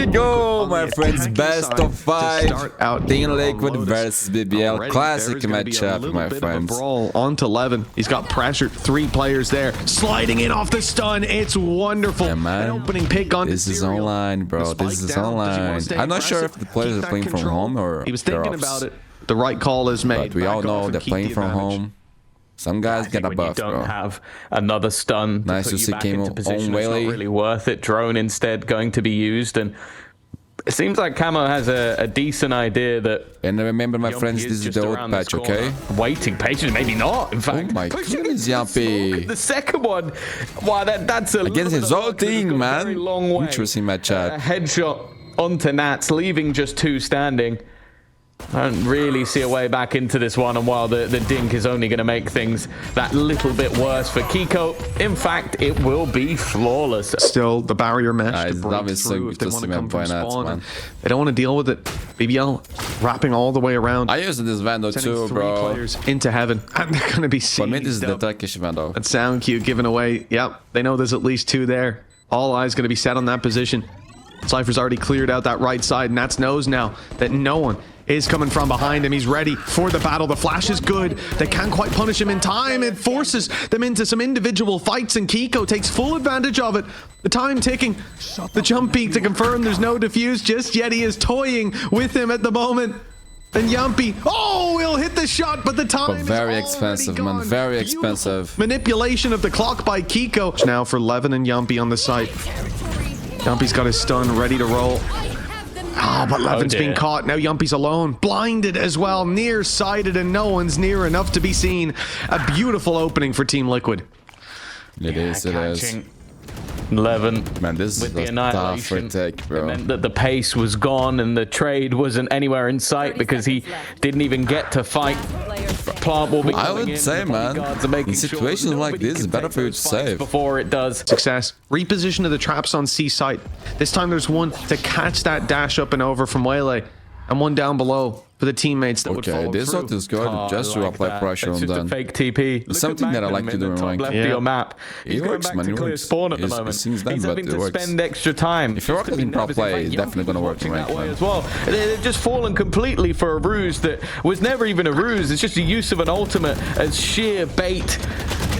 we go, my friends. Best of 5. Team Liquid versus BBL. Classic matchup, my friends. Brawl on to 11. He's got pressure. 3 players there. Sliding in off the stun. It's wonderful. Yeah, man. An opening pick on This is online, bro. This is online. I'm not sure if the players are playing from home or he was thinking about it. The right call is made. But we all know they're playing from home. Some guys get a buff, bro. You don't bro. have another stun. Nice to see Camo on Whaley. It's not really worth it. Drone instead going to be used, and it seems like Camo has a decent idea that. And remember, my friends, this is the old patch, okay? Waiting patience, maybe not. In fact, oh my goodness, Yumpy. The second one, wow, that's a against his old team, man. Long way. Interesting matchup. Headshot onto Nats, leaving just 2 standing. I don't really see a way back into this one, and while the dink is only going to make things that little bit worse for Kiko, in fact, it will be flawless. Still, the barrier mesh to that break is through so if they want to come from Nats, spawn. man. They don't want to deal with it. BBL wrapping all the way around. I used this Vandal too, 3 bro. players into heaven, and they're going to be seized. For me, this is the Turkish Vandal. That sound cue given away. Yep, they know there's at least 2 there. All eyes going to be set on that position. Cypher's already cleared out that right side. Nats knows now that no one is coming from behind him. He's ready for the battle. The flash is good. They can't quite punish him in time. It forces them into some individual fights, and Kiko takes full advantage of it. The time ticking. The jump peak to confirm there's no defuse just yet. He is toying with him at the moment. And Yumpy, oh, he'll hit the shot, but the time is very expensive, man. Very expensive. Manipulation of the clock by Kiko. Now for Levin and Yumpy on the site. Yumpy's got his stun ready to roll. Oh, but Levin's being caught. Now Yumpy's alone. Blinded as well. Nearsighted, and no one's near enough to be seen. A beautiful opening for Team Liquid. It is. 11. Man, this is a tough retake, bro. It meant that the pace was gone and the trade wasn't anywhere in sight because he didn't even get to fight. Plant will be I would say, man, in situations like this, it's better for you to save before it does. Success. Reposition of the traps on C site. This time there's one to catch that dash up and over from Whaley, and one down below for the teammates that would follow this through. ult is good, just to apply pressure on them. It's a fake TP. It's something that I like to do in rank. Left of your map. It works, man. It works. Spawn at the moment. He's having to spend extra time. If you're working in pro play, it's definitely going to work in rank, man. As well. They've just fallen completely for a ruse that was never even a ruse. It's just a use of an ultimate as sheer bait.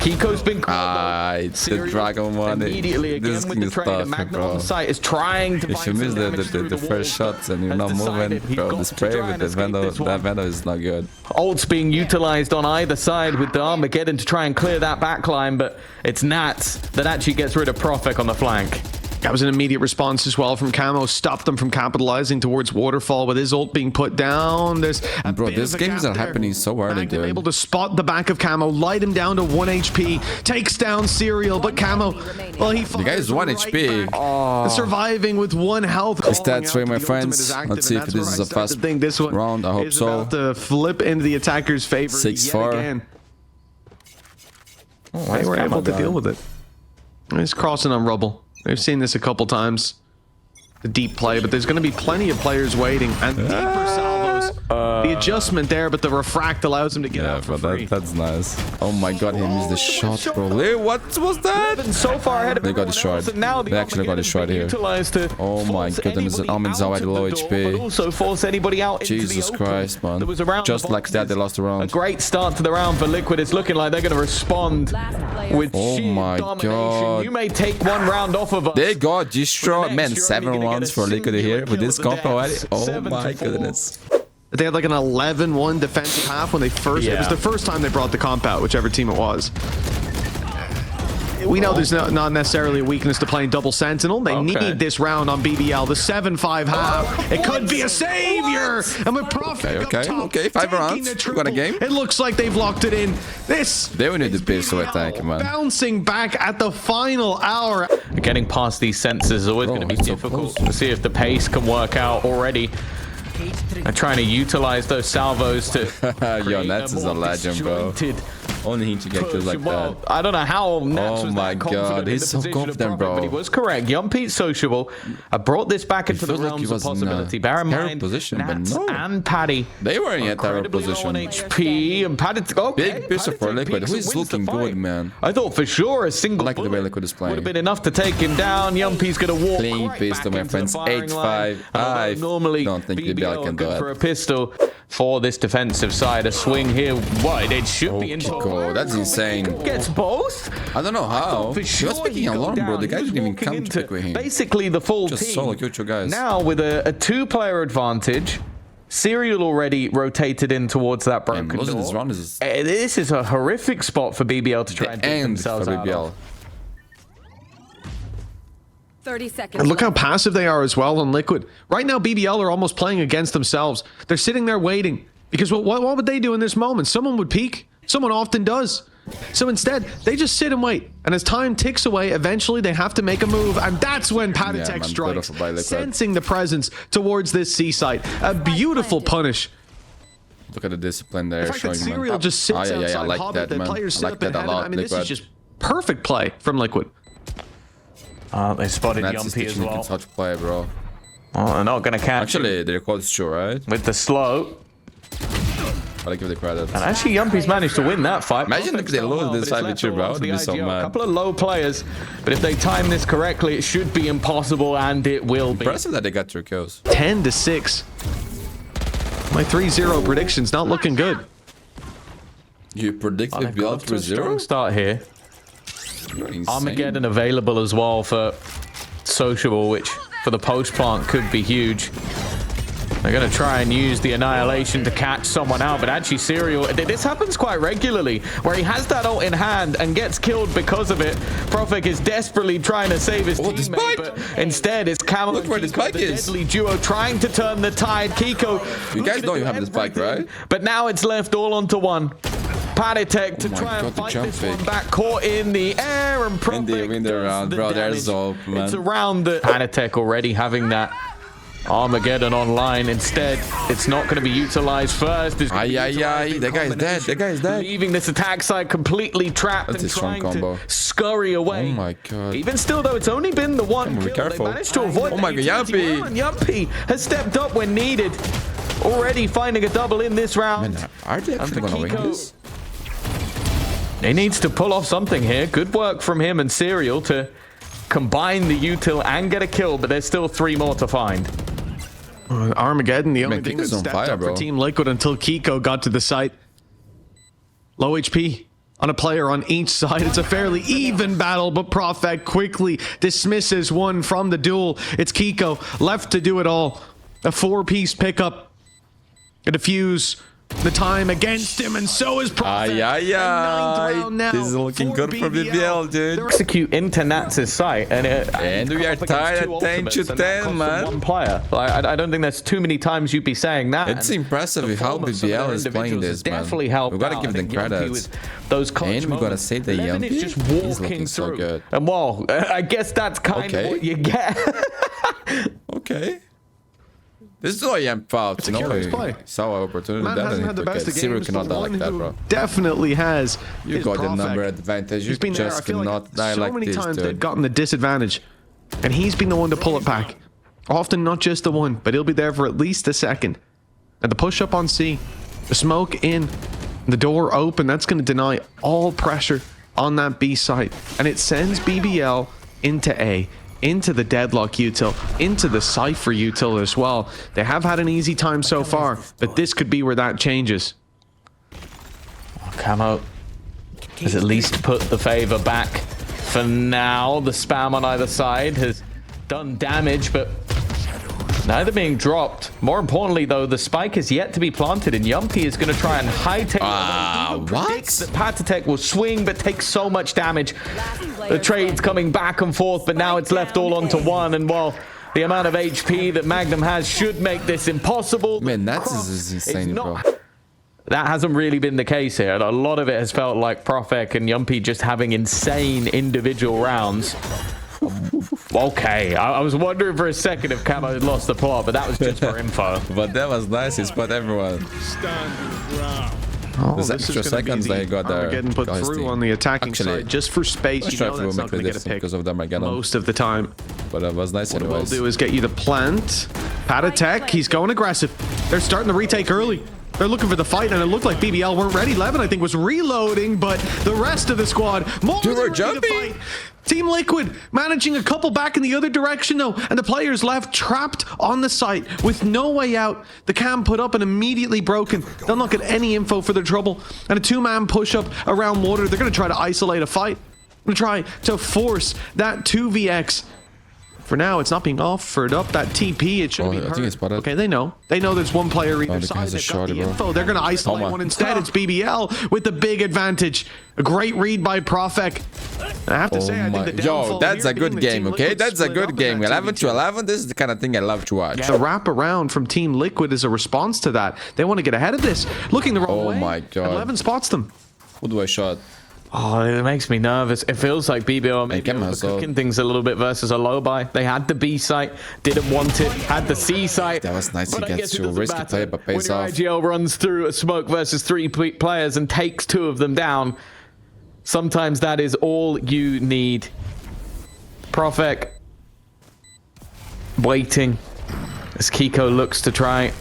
Kiko's been caught. It's the dragon one. Immediately again this with the trade. And Magna on the site is trying to if you miss the first shots and you're not moving, bro, the spray with the Vandal, that Vandal is not good. Ults being utilized on either side with the Armageddon to try and clear that backline, but it's Nats that actually gets rid of Profik on the flank. That was an immediate response as well from Camo. Stopped them from capitalizing towards Waterfall with his ult being put down. There's bro, these games are happening so early, dude. Able to spot the back of Camo, light him down to 1 HP, takes down Serial, but Camo, well, the guy is 1 HP. Surviving with 1 health. Stats for my friends. Let's see if this is a fast round. I hope so. About to flip into the attacker's favor 6-4. They were able to deal with it. He's crossing on rubble. We've seen this a couple times. The deep play, but there's going to be plenty of players waiting. And deeper salvos. The adjustment there, but the refract allows him to get out for free. That's nice. Oh my god, he missed the shot, bro. Hey, what was that? So far ahead of they got destroyed. They actually got destroyed here. Oh my goodness, Almond's already low HP. Also force anybody out. Jesus Christ, man. Just like that, they lost the round. A great start to the round for Liquid. It's looking like they're going to respond with sheer domination. You may take 1 round off of us. They got destroyed. Man, 7 rounds for Liquid here with this comp already. Oh my goodness. They had like an 11-1 defensive half when they first... It was the first time they brought the comp out, whichever team it was. We know there's not necessarily a weakness to playing double sentinel. They need this round on BBL. The 7-5 half. It could be a savior. And with Profik okay. 5 rounds. We got a game. It looks like they've locked it in. They will need the pistol attack, man. Bouncing back at the final hour. Getting past these sensors is always going to be difficult to see if the pace can work out already. I'm trying to utilize those salvos to Yo, Nats is a legend, bro. Only he to get kills like that. I don't know how Nats was my that confident God, in he's the so position of confident, Prophet, bro. but he was correct. Yumpy Sociable brought this back into the feels like realms he of was in a possibility. Bear in terrible mind, position, but Nats no. and Paddy They were in a terrible incredibly low position. on HP, and Paddy, okay, Big pistol for Paddy Liquid. peaks Who and is wins the looking fight. good, man. I thought for sure a single I like the way bullet Liquid is would playing. have been enough to take him down. Yumpy's going to walk Clean right pistol, back my into friends. the firing 8-5. I normally don't think BBL BBL can do good it. for a pistol for this defensive side. A swing here. What? It should be into Kiko, that's insane. Gets both. I don't know how. For sure He was picking alarm, bro. The guy didn't even come to pick with him. Basically the full Just team. solo killed your guys. Now with a two-player advantage. Serial already rotated in towards that broken door. Losing this round is This is a horrific spot for BBL to try and dig end for themselves out BBL. of. 30 seconds. And look how passive they are as well on Liquid. Right now, BBL are almost playing against themselves. They're sitting there waiting. Because what would they do in this moment? Someone would peek. Someone often does. So instead, they just sit and wait. And as time ticks away, eventually they have to make a move. And that's when Patatek man, strikes, beautiful by Liquid. sensing the presence towards this C site. A beautiful punish. Look at the discipline there. The fact that Showing, man. Serial just sits outside I like Hobbit, that, the man. players sit I like up in that a heaven. lot, I mean, this Liquid. is just perfect play from Liquid. They spotted That's Yumpy as well. such play, bro. Oh, they're not going to catch him Actually, they're close to right? with the slow. Gotta give the credit. And actually, Yumpy's managed to win that fight. Imagine if they lose this fight with you, bro. I'd be so A mad. couple of low players, but if they time this correctly, it should be impossible, and it will be. Impressive that they got 2 kills. 10-6. My 3-0 prediction's not looking good. You predicted They've got BBL a strong 3-0? start here. You're insane. Armageddon available as well for Sociable, which for the post plant could be huge. They're going to try and use the Annihilation to catch someone out, but actually Serial, this happens quite regularly, where he has that ult in hand and gets killed because of it. Profek is desperately trying to save his the teammate, spike! but instead it's Camo Look and where the Kiko, spike the is. deadly duo, trying to turn the tide. Kiko, You guys looking know to you do have the spike, everything, right? But now it's left all onto one. Patatek to Oh my try and God, the fight jump this one fake. back, caught in the air, and Profek And they win the does round, the bro. There's damage. hope, man. It's around the Patatek already having that Armageddon online. Instead, it's not going to be utilized first. It's gonna be utilized in That guy is dead. That guy is dead. leaving this attack side completely trapped That's and a strong trying combo. to scurry away. Oh my God. Even still, though, it's only been the one Be kill. They careful. managed to avoid Oh my that God, utility Yumpy. well, and Yumpy has stepped up when needed. Already finding a double in this round. Man, are they And actually for gonna win Kiko, this? he needs to pull off something here. Good work from him and Serial to combine the util and get a kill, but there's still 3 more to find. Armageddon, the only Man, thing that Kiko's on stepped fire, up for bro. Team Liquid until Kiko got to the site. Low HP on a player on each side. It's a fairly even battle, but Profek quickly dismisses one from the duel. It's Kiko left to do it all. A 4-piece pickup. A defuse. The time against him, and so is Profek. This is looking good for BBL, dude. Execute into Nats' site, and we are tied at 10-10, man. One player. Like, I don't think there's too many times you'd be saying that. It's and impressive the how form of some of BBL their is playing individuals this, has man. definitely helped We gotta out. give I them think Yumpy credits. with those clutch And we gotta moments. say that Levin is Yumpy just is walking looking so through. good. And well, I guess that's kind of what you get. Okay. This is why I'm proud. a curious play. Saw an opportunity. Man that hasn't had the best of Serial games, cannot but die one like that, who bro. definitely has. You is got the Profek. number advantage. You He's been there. I just feel cannot like die so like many this, times they've dude. gotten the disadvantage, and he's been the one to pull it back. Often not just the one, but he'll be there for at least a second. And the push up on C, the smoke in, the door open. That's going to deny all pressure on that B site, and it sends BBL into A. Into the Deadlock util, into the Cypher util as well. They have had an easy time so far, but this could be where that changes. Camo has at least put the favor back for now. The spam on either side has done damage, but neither being dropped. More importantly, though, the spike is yet to be planted, and Yumpy is going to try and high-take. What? Predicts that Patatek will swing, but take so much damage. The trade's coming back and forth, but now it's left all onto one, and while the amount of HP that Magnum has should make this impossible. Man, that is insane, bro. That hasn't really been the case here. A lot of it has felt like Profek and Yumpy just having insane individual rounds. Okay, I was wondering for a second if Camo had lost the plot, but that was just for info. But that was nice. He spot everyone. Stand your ground. Oh, There's this is extra gonna be seconds the they got there. Armageddon put Guys, through team. on the attacking Actually, side just for space. let's You try know to that's make not the going to get a difference pick because of them again. most of the time. But it was nice What we'll anyways. do is get you the plant. Patatek, he's going aggressive. They're starting the retake early. They're looking for the fight, and it looked like BBL weren't ready. Levin, I think, was reloading, but the rest of the squad more Dude, than we're ready to jumping. fight. Team Liquid managing a couple back in the other direction, though, and the players left trapped on the site with no way out. The cam put up and immediately broken. They'll not get any info for their trouble. And a two-man push-up around water. They're going to try to isolate a fight. They're going to try to force that 2vx. For now, it's not being offered up. That TP, it should be I heard. think it's spotted. Okay, they know. They know there's one player either the side. guy's a They've got shorty, the bro. info. They're going to isolate on. one instead. It's BBL with the big advantage. A great read by Profek. I have to say, I think the downfall Yo, that's here a good being the game, Team okay? Liquid That's a split up good in game. that 11 to 2v2. 11, this is the kind of thing I love to watch. The wraparound from Team Liquid is a response to that. They want to get ahead of this. Looking the wrong way. Oh my God. 11 spots them. Who do I shot? Oh, it makes me nervous. It feels like BBL maybe get myself. overcooking things a little bit versus a low buy. They had the B site, didn't want it, had the C site. That was nice but I against guess it you. doesn't Risky matter. play, but pays when your off. IGL runs through a smoke versus three players and takes two of them down, sometimes that is all you need. Profek waiting as Kiko looks to try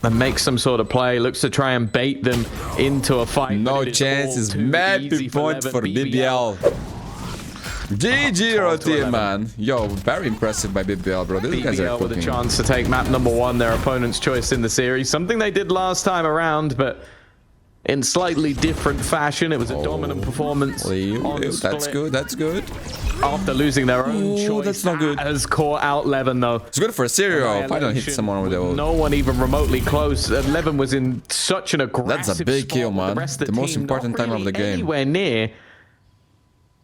and make some sort of play, looks to try and bait them into a fight. No but it is chances. all too Mapping easy point for 11 BBL. GG, Hard to Rotier, 11. man. Yo, very impressive by BBL, bro. These guys are BBL with a cooking. chance to take map number 1, their opponent's choice in the series. Something they did last time around, but in slightly different fashion. It was a dominant performance. On That's split good. That's good. After losing their own choice. that's not good. Has caught out Levin, though. It's good for Serial. If I don't hit someone with the ult. No one even remotely close. Levin was in such an aggressive That's a big spot kill, with man. The, rest of The the most team important not time of the really game. Anywhere near.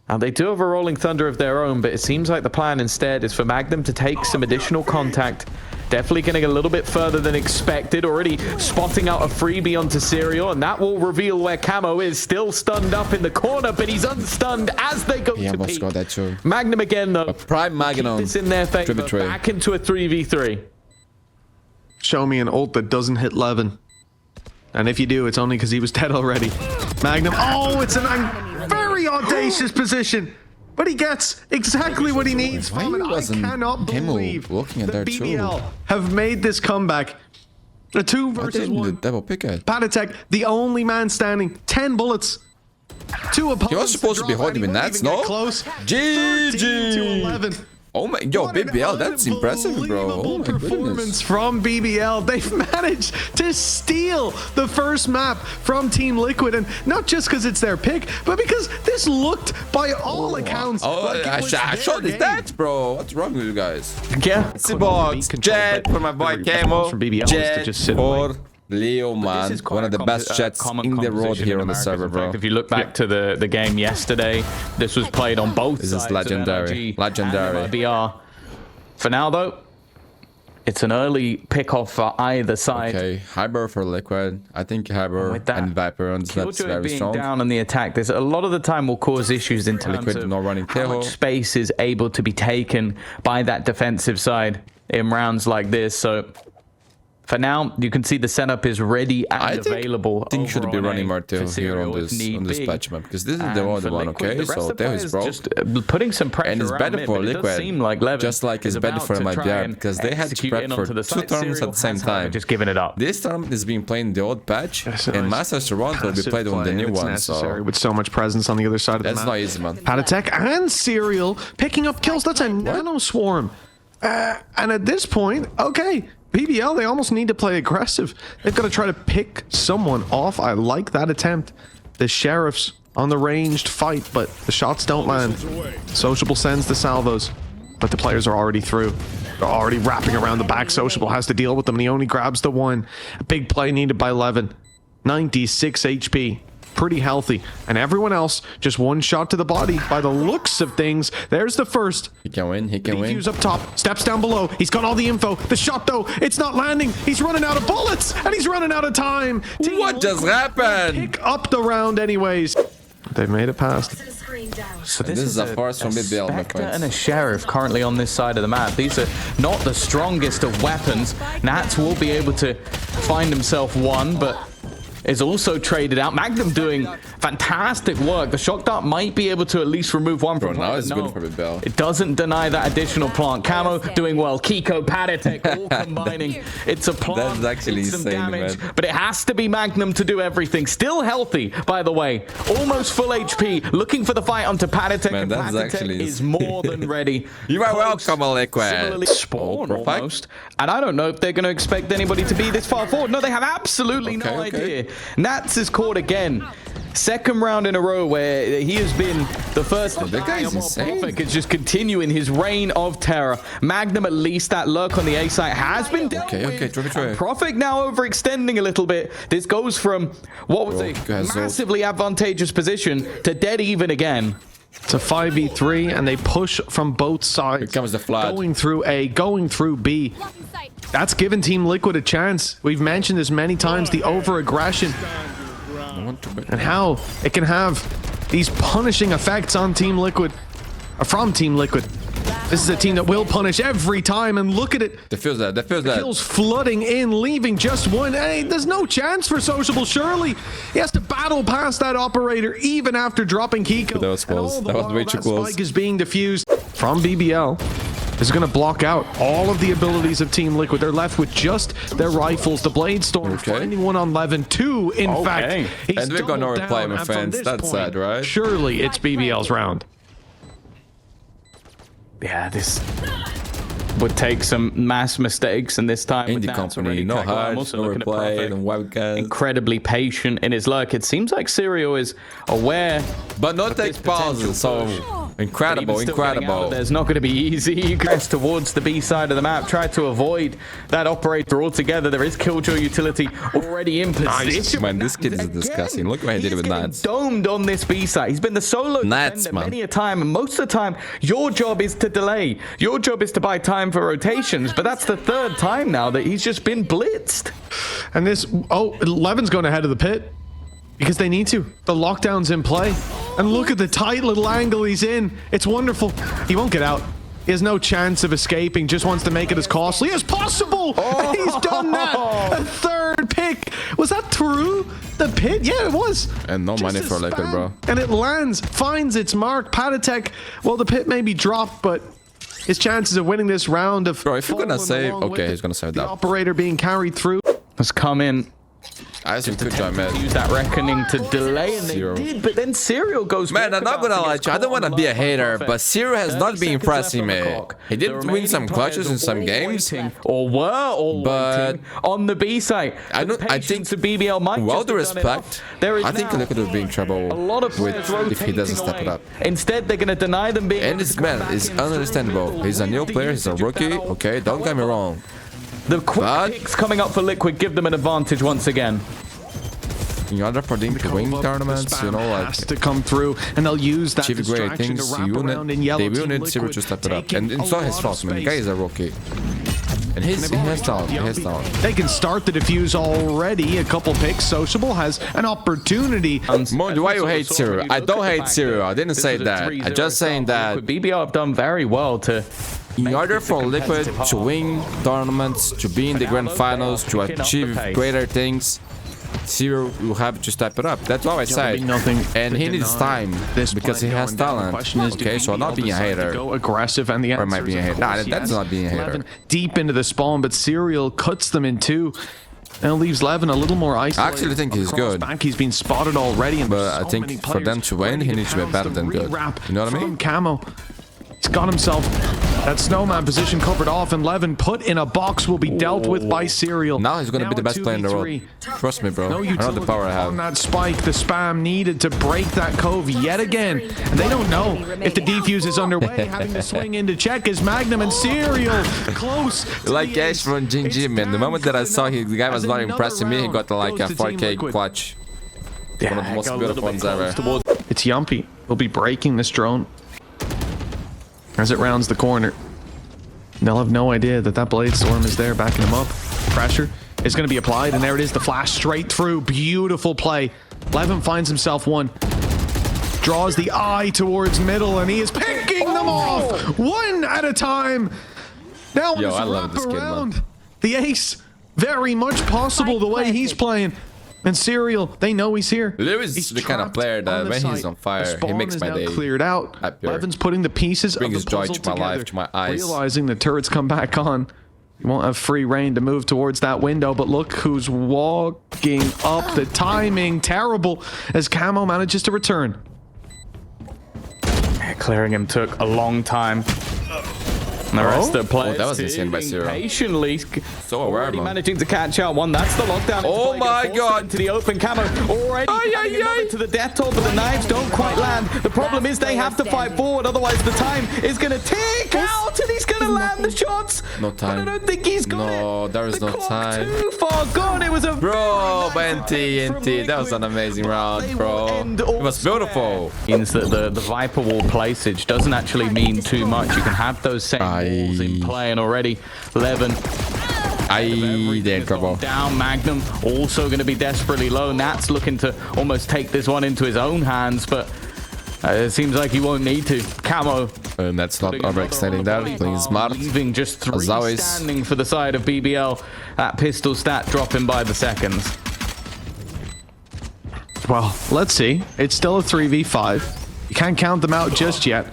And they do have a Rolling Thunder of their own, but it seems like the plan instead is for Magnum to take some additional contact. Definitely getting a little bit further than expected. Already spotting out a freebie onto Serial, and that will reveal where Camo is. Still stunned up in the corner, but he's unstunned as they go He to almost peak. got that too. Magnum again, though. Prime Magnum. Keep this in their favor. 3v3. Back into a 3v3. Show me an ult that doesn't hit Levin. And if you do, it's only because he was dead already. Magnum. Oh, it's a very audacious position. But he gets exactly what he needs Why from it. I wasn't cannot Camo believe looking at that there too? BBL have made this comeback. A 2 Why versus didn't the 1. devil pick it? Patatek, the only man standing. 10 bullets. 2 opponents. He was supposed to be drop, holding and he him in won't nets, even get no? Close. GG. 13 to 11. Oh my, yo, What an BBL, that's impressive, bro. Oh unbelievable my performance goodness. from BBL. They've managed to steal the first map from Team Liquid, and not just because it's their pick, but because this looked, by all accounts, like it was I their shot his game. stats, bro. What's wrong with you guys? Yeah. Box, Jet for my boy Camo. From BBL is to Jet just sit for Leo, man. This is quite One of the a best Jets common in the road conversation here in on the America. server, In bro. fact, if you look back to the game yesterday, this was played on both This is sides of legendary. NRG Legendary. and MRBR. For now, though, it's an early pick-off for either side. Okay, Hyber for Liquid. I think Hyber With that, and Viper on that's Killjoy very being strong. down on the attack, there's a lot of the time will cause issues in terms Liquid of not running how Teho. much space is able to be taken by that defensive side in rounds like this. So for now, you can see the setup is ready and I available. think should be over running on A Martel for here Serial on if this need be. patch map because this is And the for other one, Liquid, okay? the rest So of the Teho is players broke. just putting some pressure And it's around better mid, for but it does Liquid, seem like Levin just like it's is better about for to my try BR and because they had to execute prep in for onto the 2 site. tournaments Serial at the same has, however, time. just giving it up. This tournament is being played in the old patch, That's a and nice Masters Toronto will be passive played on the play, new it's one. necessary So with so much presence on the other side of the that's map. not easy, man. Patatek and Serial picking up kills. That's a nano swarm. And at this point, okay, BBL, they almost need to play aggressive. They've got to try to pick someone off. I like that attempt. The Sheriffs on the ranged fight, but the shots don't land. Sociable sends the salvos, but the players are already through. They're already wrapping around the back. Sociable has to deal with them, and he only grabs the one. A big play needed by Levin. 96 HP. Pretty healthy. And everyone else, just one shot to the body. By the looks of things, there's the first. He can win. He can win. Views up top, steps down below. He's got all the info. The shot, though, it's not landing. He's running out of bullets, and he's running out of time. Team What just Liquid happened? Pick up the round anyways. They've made it past. So This is a force from BBL, my Spectre friends. and a Sheriff currently on this side of the map. These are not the strongest of weapons. Nats will be able to find himself one, but is also traded out. Magnum doing fantastic work. The shock dart might be able to at least remove one from now one, it's good for BBL. it doesn't deny that additional plant. Camo doing well. Kiko, Padatek, all combining. It's a plant. That's actually it's some insane, damage, man. but it has to be Magnum to do everything. Still healthy, by the way. Almost full HP. Looking for the fight onto Padatek. Man, And that's Padatek actually is more than ready. You are welcome, Liquid. Similarly, spawn perfect. almost. And I don't know if they're going to expect anybody to be this far forward. No, they have absolutely no idea. Nats is caught again. Second round in a row where he has been the first. That guy's insane. Perfect is just continuing his reign of terror. Magnum, at least that lurk on the A site has been dealt with. drop it, And Prophet now overextending a little bit. This goes from what was a massively advantageous position to dead even again. It's a 5v3, and they push from both sides. Here comes the flood. Going through A, going through B. That's given Team Liquid a chance. We've mentioned this many times, the over-aggression. And how it can have these punishing effects on Team Liquid. From Team Liquid. This is a team that will punish every time, and look at it. Defuse that, defuse that. Kills flooding in, leaving just one. Hey, there's no chance for Sociable, surely. He has to battle past that operator even after dropping Kiko. That was close. That was way too close. Spike is being diffused from BBL. Is going to block out all of the abilities of Team Liquid. They're left with just their rifles. The Blade Storm finding one on Levin. Two, in fact. He's and we're going to reply, my friends. That's sad, right? Surely it's BBL's round. Yeah, this would take some mass mistakes, and this time Indie company, no heart, no reply, and wildcat. Incredibly patient in his lurk. It seems like Serial is aware, but not take pauses. So incredible, incredible. There's not going to be easy. You press towards the B side of the map, try to avoid that operator altogether. There is Killjoy utility already in position. Man, this kid is disgusting. Look what he did with Nats. Domed on this B side. He's been the solo defender many a time, and most of the time, your job is to delay. Your job is to buy time for rotations, but that's the third time now that he's just been blitzed. And this, Levin's going ahead of the pit because they need to. The lockdown's in play. And look at the tight little angle he's in. It's wonderful. He won't get out. He has no chance of escaping. Just wants to make it as costly as possible. And he's done that. A third pick. Was that through the pit? Yeah, it was. And no money for Liquid, bro. And it lands, finds its mark. Padatek, well, the pit may be dropped, but his chances of winning this round of... Bro, if you're gonna save... Okay, he's gonna save that. The operator being carried through. Has come in. I think good job, man. Use that reckoning to delay, and they did, but then Serial goes... Man, I'm not gonna lie to you. I don't want to be a hater, but Serial has not been impressing me. He did win some clutches in some games, or were all but on the B side. I think the BBL might well, the respect. I think Liquid will be in trouble with if he doesn't step it up. Instead, they're gonna deny them being... And this man is understandable. He's a new player. He's a rookie. Okay, don't get me wrong. The quick picks coming up for Liquid give them an advantage once again. In order for them to win tournaments, you know, like... has to come through, and they'll use that achieve great things, they will need Zero to step it up. And it's not his fault, man. The guy is a rookie. And he has talent. He has talent. They can start the defuse already. A couple picks. Sociable has an opportunity. Mundi, why you hate Zero? I don't hate Zero. I didn't say that. I'm just saying that... BBL have done very well to... In order for Liquid to win tournaments, to be in the grand finals, to achieve greater things, Zero will have to step it up. That's all I said. And he needs time because he has talent. Okay, so I'm not being a hater. Go aggressive, and the or am I being a hater? Nah, that's not being a hater. Deep into the spawn, but Serial cuts them in two. And it leaves Levin a little more isolated. I actually think he's good. Back. He's been spotted already. But I think for them to win, he needs to be better than good. You know what I mean? Camo. He's got himself that snowman position covered off, and Levin put in a box will be dealt with by Serial. Now he's going to be the best player in the world. Trust me, bro. I know the power I have. On that spike, the spam needed to break that cove yet again. And they don't know if the defuse is underway. Having to swing in to check is Magnum and Serial close. Like Ash from GG, man. The moment that I saw the guy was not impressing me, he got like a 4K clutch. One of the most beautiful ones ever. It's Yumpy. He'll be breaking this drone as it rounds the corner. They'll have no idea that that Blade Storm is there backing him up. Pressure is going to be applied, and there it is, the flash straight through. Beautiful play. Levin finds himself one. Draws the eye towards middle, and he is picking them off one at a time. Now I love this kid, man. The ace, very much possible the way he's playing. And Serial, they know he's here. Lewis is the kind of player that when he's on fire, he makes my day cleared out. happier. Levin's putting the pieces Brings of the joy puzzle to my together, life, to my eyes. realizing the turrets come back on. You won't have free reign to move towards that window, but look who's walking up. The timing terrible as Camo manages to return. Clearing him took a long time. And the rest of the players that was insane by Zero. patiently So aware, already man. managing to catch out one. That's the lockdown. Oh my God. To the open Camo already adding another to the death toll, but the knives don't quite land. The problem is they have to fight forward, otherwise the time is going to tick out, and he's going to land the shots. No time. But I don't think he's got it. No, there is The no clock time. Too far gone. It was a Bro, very nice NT, that was an amazing round, bro. It was beautiful. Means that the Viper wall playsage doesn't actually mean too much. You can have those same walls in play, and already Levin They're in trouble. down. Magnum also going to be desperately low. Nat's looking to almost take this one into his own hands, but it seems like he won't need to. Camo. And that's not overextending that. Playing smart. Leaving just 3 As always. standing for the side of BBL. That pistol stat dropping by the seconds. Well, let's see. It's still a 3v5. You can't count them out just yet,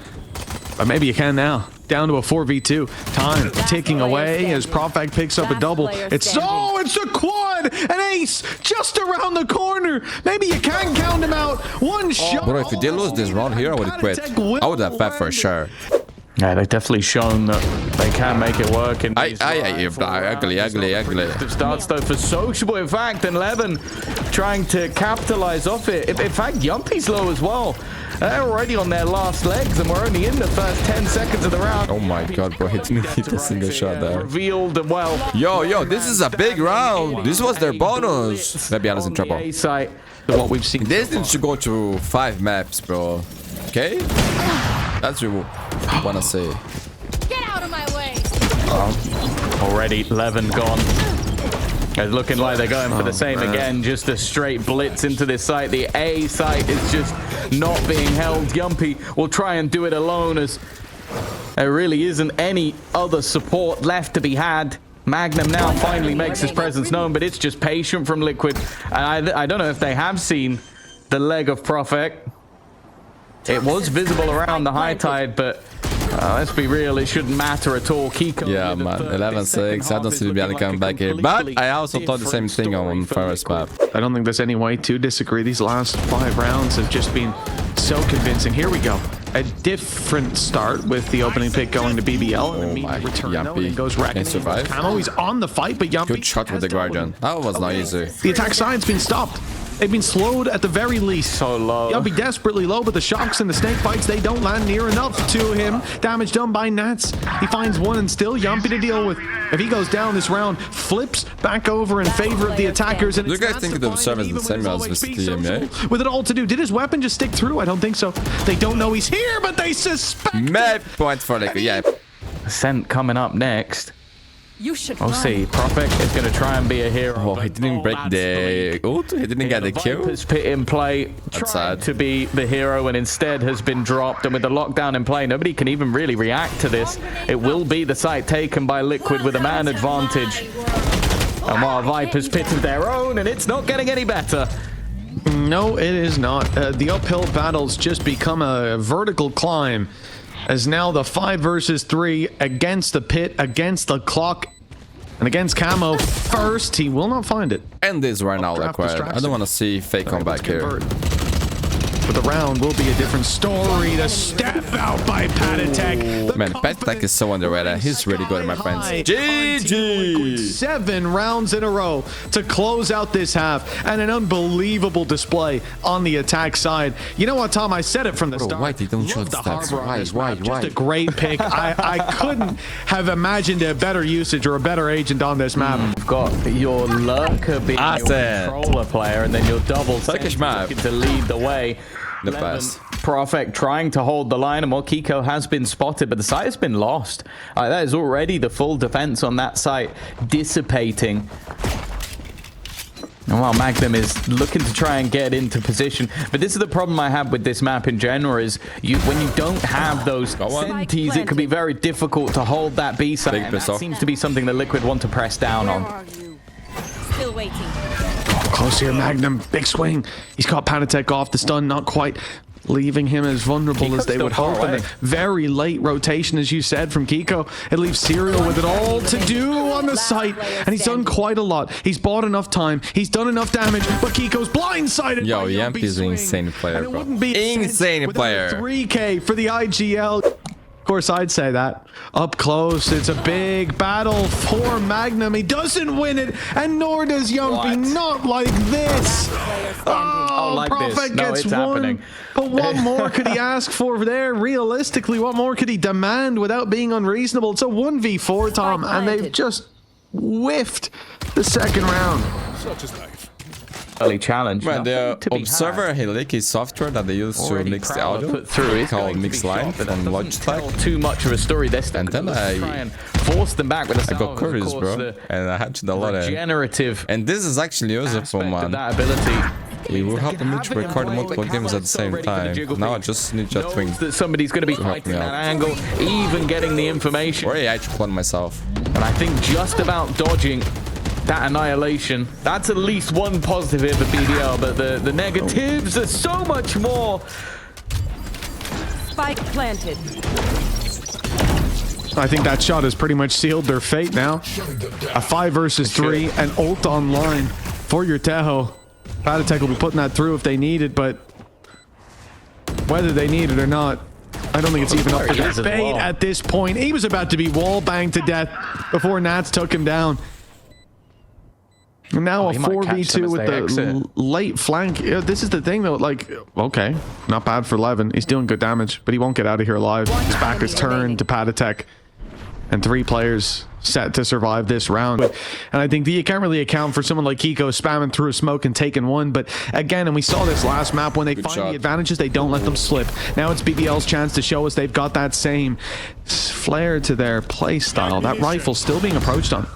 but maybe you can now. Down to a 4v2. Time ticking away as Profag picks up a double. It's a quad, an ace just around the corner. Maybe you can count him out. One shot. Bro, if we did lose this round here, I would have quit. I would have bet for sure. Yeah, they've definitely shown that they can make it work. In these Ugly. starts though for Sociable, in fact, and Levin trying to capitalize off it. In fact, Yumpy's low as well. They're already on their last legs, and we're only in the first 10 seconds of the round. Oh my God, bro, he didn't hit a single shot there. Revealed and well. Yo, this is a big round. This was their bonus. Maybe I was in trouble. A site, what we've seen. This needs to go to 5 maps, bro. Okay? That's what I want to say. Get out of my way. Already, Levin gone. It's looking like they're going for the same again. Just a straight blitz into this site. The A site is just not being held. Yumpy will try and do it alone, as there really isn't any other support left to be had. Magnum now finally makes his presence known, but it's just patient from Liquid. And I don't know if they have seen the leg of Profek. It was visible around the high tide, but let's be real, it shouldn't matter at all. Kiko, Yeah, man, 11-6. I don't see BBL coming back here. But I also thought the same thing on first map. I don't think there's any way to disagree. These last 5 rounds have just been so convincing. Here we go. A different start with the opening pick going to BBL. And immediate return though, and it goes Can survive. Camo, he's on the fight, but Yumpy Good shot with the Guardian. That was not easy. The attack side's been stopped. They've been slowed at the very least. So low. Yumpy desperately low, but the shocks and the snake bites, they don't land near enough to him. Damage done by Nats. He finds one and still Yumpy to deal with. If he goes down this round, flips back over in favor of the attackers. And Do you guys think the server is the same as with the EMEA? With it all to do. Did his weapon just stick through? I don't think so. They don't know he's here, but they suspect. Mad point for Liquid, yeah. Ascent coming up next. You should We'll see. Profek is going to try and be a hero. Oh, he didn't break the ult. He didn't get the kill. Viper's pit in play, That's tried sad. to be the hero, and instead has been dropped. And with the lockdown in play, nobody can even really react to this. It will be the site taken by Liquid with a man advantage. And while Viper's pitted their own, and it's not getting any better. No, it is not. The uphill battles just become a vertical climb, as now the 5 versus 3 against the pit, against the clock, and against Camo first. He will not find it. End this right now, Liquid. I don't want to see fake come back here. But the round will be a different story. The step out by Patatek. Man, Patatek is so underrated. He's really good, my friends. GG! 7 rounds in a row to close out this half, and an unbelievable display on the attack side. You know what, Tom? I said it from the start. Why they don't show the stats? Why? Just a great pick. I couldn't have imagined a better usage or a better agent on this map. You've got your lurker being your controller player, and then your double Turkish map to lead the way. The best. Profek trying to hold the line, and Kiko has been spotted, but the site has been lost. That is already the full defense on that site dissipating. And while Magnum is looking to try and get into position, but this is the problem I have with this map in general, is when you don't have those senties, it can be very difficult to hold that B site, and that seems to be something that Liquid want to press down on. Where are you? Still waiting. Close here, Magnum. Big swing. He's got Panatek off the stun, not quite leaving him as vulnerable as they would hope. And a very late rotation, as you said, from Kiko. It leaves Serial with it all to do on the site. And he's done quite a lot. He's bought enough time. He's done enough damage. But Kiko's blindsided. Yo, Yampi's an insane player, bro. Insane player. 3K for the IGL. Of course, I'd say that. Up close, it's a big battle for Magnum. He doesn't win it, and nor does Yumpy. Not like this. Oh, like Prophet this. No, gets it's one. happening. But what more could he ask for there? Realistically, what more could he demand without being unreasonable? It's a 1v4, Tom, and they've just whiffed the second round. Such is life. Early challenge. Man, the Observer Heliki software that they use to mix the audio put through is called Mix Line from Logitech. Too much of a story this, and then I forced them back with a I got curious, bro, and I had to download it. Generative, and this is actually useful, man. That ability. It will help me to record multiple games at the same time. Now I just need to twing. That somebody's going to be fighting that angle, even getting the information. Or I should plan myself. And I think just about dodging that annihilation. That's at least one positive here for BBL, but the negatives are so much more. Spike planted. I think that shot has pretty much sealed their fate now. A 5 versus 3, and ult online for your Teho. Panatek will be putting that through if they need it, but whether they need it or not, I don't think it's even up for debate at this point. He was about to be wall banged to death before Nats took him down. And now a 4v2 with the late flank. Yeah, this is the thing, though. Like, okay, not bad for Levin. He's doing good damage, but he won't get out of here alive. His back is turned to Panatek. And 3 players set to survive this round. And I think that you can't really account for someone like Kiko spamming through a smoke and taking one. But again, and we saw this last map, when they find the advantages, they don't let them slip. Now it's BBL's chance to show us they've got that same flair to their play style. That rifle still being approached on.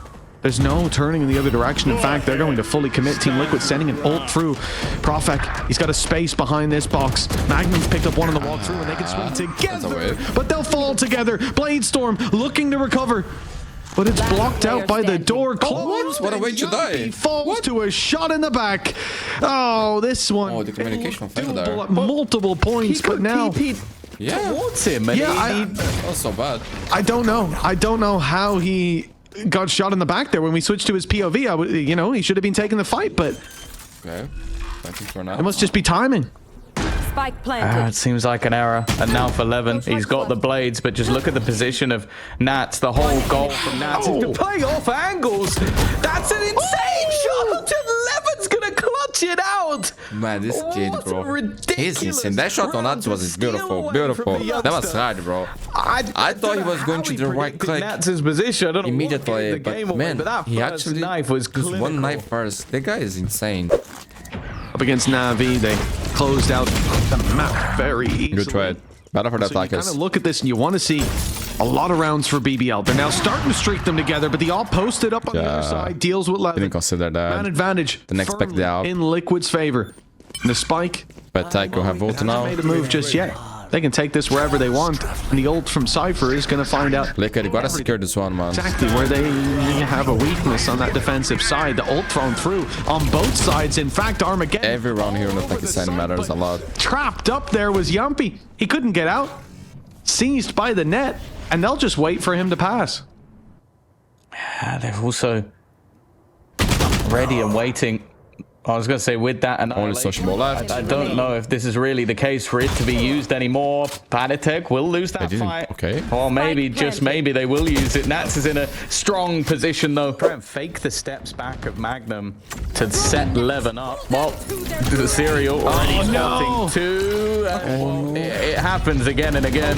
There's no turning in the other direction. In fact, they're going to fully commit. Team Liquid sending an ult through. Profek, he's got a space behind this box. Magnum's picked up one on the walkthrough, and they can swing together. But they'll fall together. Bladestorm looking to recover. But it's blocked out by the door. Close. What a way to die. He falls to a shot in the back. Oh, this one. Oh, the communication failed there. At multiple points, but now... Yeah. Towards him. And not so bad. I don't know. I don't know how he got shot in the back there when we switched to his POV. You know, he should have been taking the fight, but okay. It must just be timing. Spike planted. It seems like an error. And now for Levin, he's got the blades, but just look at the position of Nats. The whole goal from Nats is to play off angles. That's an insane shot, and Levin's gonna clutch it out. Man, this kid, bro, he's insane. That shot on Nats was beautiful, beautiful. That was hard, bro. I thought he was going to the right click Nats' position. I don't know immediately, but man, he actually used one knife first. The guy is insane. Up against Na'Vi, they closed out the map very easily. Good trade. Better for the attackers. You kind of look at this and you want to see a lot of rounds for BBL. They're now starting to streak them together, but the all posted up on the other side deals with Levin. Didn't consider that. Man advantage. The next back down. In Liquid's favor. And the spike. But Tycho have ult now. Made a move just yet. They can take this wherever they want. And the ult from Cypher is going to find out. Liquid, you gotta secure this one, man. Exactly where they have a weakness on that defensive side. The ult thrown through on both sides. In fact, Armageddon. Every round here in the fucking side matters a lot. Trapped up there was Yumpy. He couldn't get out. Seized by the net. And they'll just wait for him to pass. Yeah, they're also ready and waiting. I was going to say with that and only sociable left. I don't know if this is really the case for it to be used anymore. Panatek will lose that fight. Okay. Or maybe, just maybe, they will use it. Nats is in a strong position though. Try and fake the steps back of Magnum to set Levin up. Well, the Serial already starting to. It happens again and again.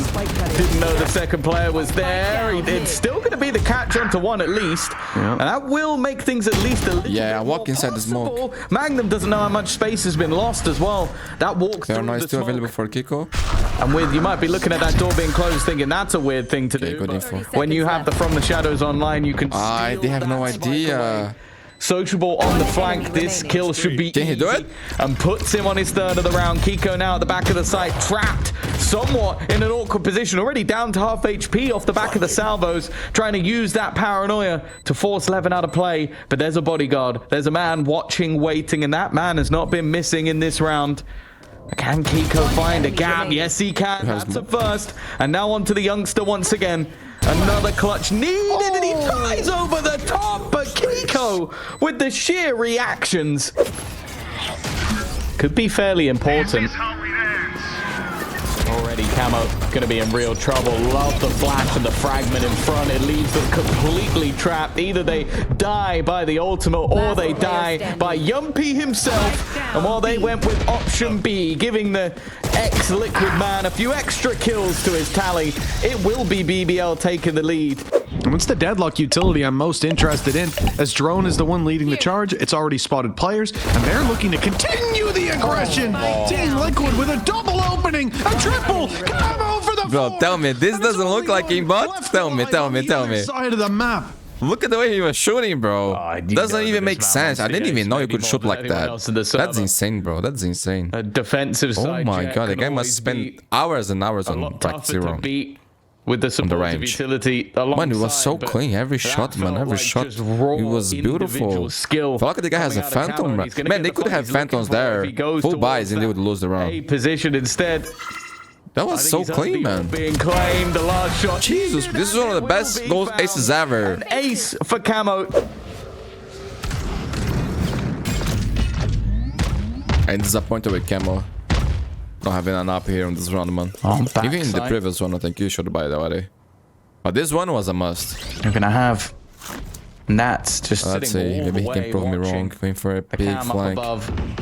Didn't know the second player was there. It's still going to be the catch onto one at least. And that will make things at least a little bit I walk inside the smoke. Magnum doesn't know how much space has been lost as well. That walk through the still available for Kiko. And with you might be looking at that door being closed thinking that's a weird thing to do. Good info. When you have the From the Shadows online, you can they have no idea. Sociable on the flank. This kill should be Can he do it? and puts him on his third of the round. Kiko now at the back of the site, trapped somewhat in an awkward position, already down to half HP off the back of the salvos, trying to use that paranoia to force Levin out of play. But there's a bodyguard, there's a man watching, waiting, and that man has not been missing in this round. Can Kiko find a gap? Yes, he can. That's a first. And now on to the youngster once again. Another clutch needed, and he ties over the top. But Kiko, with the sheer reactions, could be fairly important. Already Camo going to be in real trouble. Love the flash and the fragment in front. It leaves them completely trapped. Either they die by the ultimate or they die by Yumpy himself. And while they went with option B, giving the ex-Liquid man a few extra kills to his tally, it will be BBL taking the lead. And what's the deadlock utility I'm most interested in? As Drone is the one leading the charge, it's already spotted players, and they're looking to continue the aggression. Team Liquid with a double opening, a triple, Camo for the Bro, four. tell me, this doesn't look like aimbot? Tell me. Side of the map. Look at the way he was shooting, bro. Doesn't even make sense. I didn't even know you could shoot like that. That's insane, bro. That's insane. A defensive Oh side my jet god, the can guy must always spend be hours and hours a on lot track tougher zero. to beat with the supportive range. utility. Man, it was so alongside, but clean. Every that shot, man. felt Every like shot. just raw It was beautiful. individual skill. Feel like the guy has a coming out of phantom. Camo. He's gonna Man, get they the could point. have He's looking phantoms for it. If there. he goes Full buys towards and they that would lose the A round. position instead. That was so clean, man. Being claimed, the last shot. Jesus, this is one of the best goal aces ever. An ace for Camo. I'm disappointed with Camo. Not having an up here on this round, man. Even in the previous one, I think you should buy that already. But this one was a must. You're gonna have Nats just Let's sitting see, all maybe the he can way prove me watching wrong. Going for a the big cam up flank. above.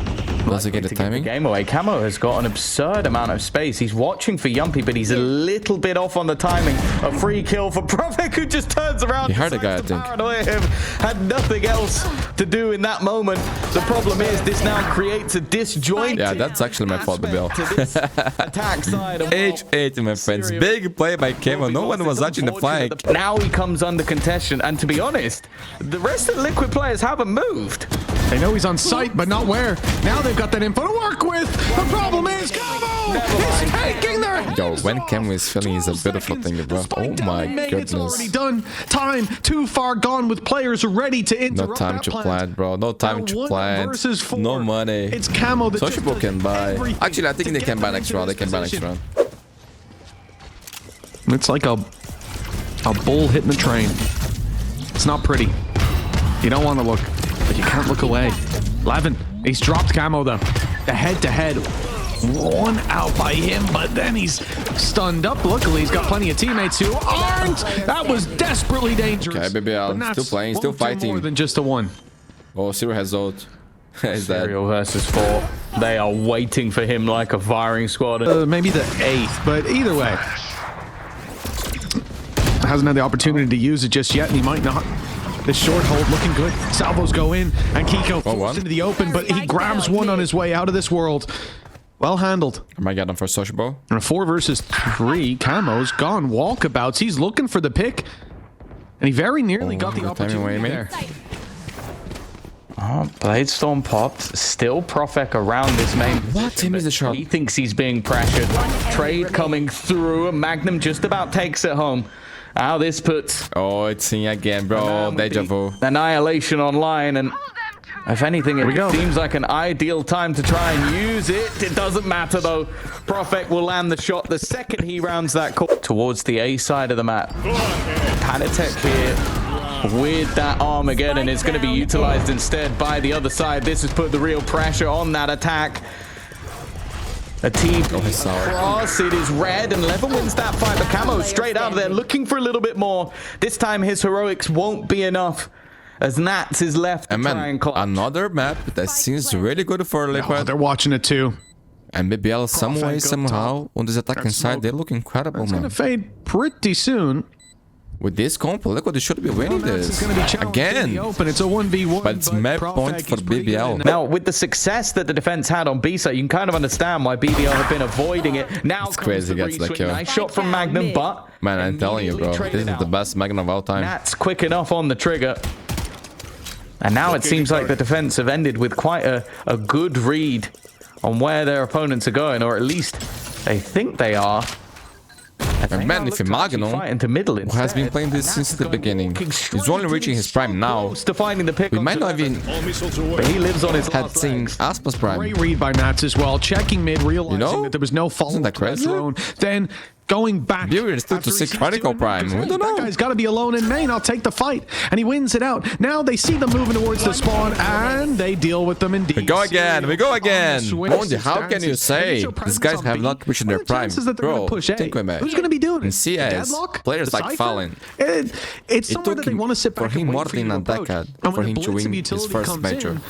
Does he get the To give timing? game away. Camo has got an absurd amount of space. He's watching for Yumpy, but he's a little bit off on the timing. A free kill for Prophet, who just turns around. He heard the guy, I decides to think. paranoia him. Had nothing else to do in that moment. The problem is this now creates a disjointed. Yeah, that's actually my fault, BBL. to this attack side. And H8, my friends. Big play by Camo. No one was watching the flank. Now he comes under contention, and to be honest, the rest of the Liquid players haven't moved. They know he's on site, but not where. Now they've got that info to work with. The problem is Camo is taking their Yo, when Camo is feeling is a beautiful thing, bro. Oh my It's already goodness. done. Time too far gone with players ready to interrupt No time that to plan. plant, bro. No time Now to 1 plant. versus 4. No money. It's Camo that Social just can does buy. everything Actually, I think to they get can buy them next into round. They this can buy next position. round. It's like a bull hitting the train. It's not pretty. You don't want to look, but you can't look away. Levin, he's dropped Camo though. The head-to-head. One out by him, but then he's stunned up. Luckily, he's got plenty of teammates who aren't. That was desperately dangerous. Okay, BBL, But Nats still playing, still won't do fighting. More than just a one. Oh, Zero has ult. Is that? Serial versus 4. They are waiting for him like a firing squad. Maybe the 8th, but either way. Hasn't had the opportunity to use it just yet, and he might not. This short hold looking good. Salvos go in, and Kiko falls into the open, but he grabs one on his way out of this world. Well handled. I might get him for social ball. And a 4 versus 3. Camo's gone walkabouts. He's looking for the pick, and he very nearly got the the timing opportunity way, there. Oh, Bladestorm popped. Still Profek around this main. What? He missed the shot. He thinks he's being pressured. Trade coming through, and Magnum just about takes it home. How this puts Oh, it's in again, bro. Deja vu. Annihilation online, and if anything, it seems like an ideal time to try and use it. It doesn't matter though. Profek will land the shot the second he rounds that corner towards the A side of the map. Panitek here with that Armageddon is going to be utilized instead by the other side. This has put the real pressure on that attack. A team cross, it is red, and Levin wins that fight, but Camo straight out of there looking for a little bit more. This time his heroics won't be enough, as Nats is left to And try man, and clutch. another map that seems really good for Oh, Liquid. they're watching it too. And BBL, some way, somehow, on this attacking side, they look incredible, It's man. gonna fade pretty soon. With this comp, Liquid should be winning Nats is this. gonna be challenged in Again. the open. It's a 1v1, But it's map point Profek for is pretty good BBL. in that. Now, with the success that the defense had on B side, you can kind of understand why BBL have been avoiding it. Now It's comes crazy the gets that retweet. kill. Nice shot from Magnum, but Man, I'm telling you, bro. immediately This is traded the out. best Magnum of all time. Nats quick enough on the trigger. And now it seems like the defense have ended with quite a good read on where their opponents are going, or at least they think they are. And man, if Imagino, who has been playing this since the beginning, is only reaching his prime now, we might not even had seen Aspa's prime. Great read by Nats as well, checking mid, realizing that there was no fault. Isn't that crazy? Then going back. Viewers still to 6 Radical Prime. We don't know. That guy's got to be alone in main. I'll take the fight. And he wins it out. Now they see them moving towards the spawn, and they deal with them indeed. We go again. We go again. Mundi, how can you say these guys have not reached their prime? Bro, think with me. Who's going to be doing it? In CS, players like Fallen. It's somewhere that they want to sit back for him more than a decade for him to win his first major.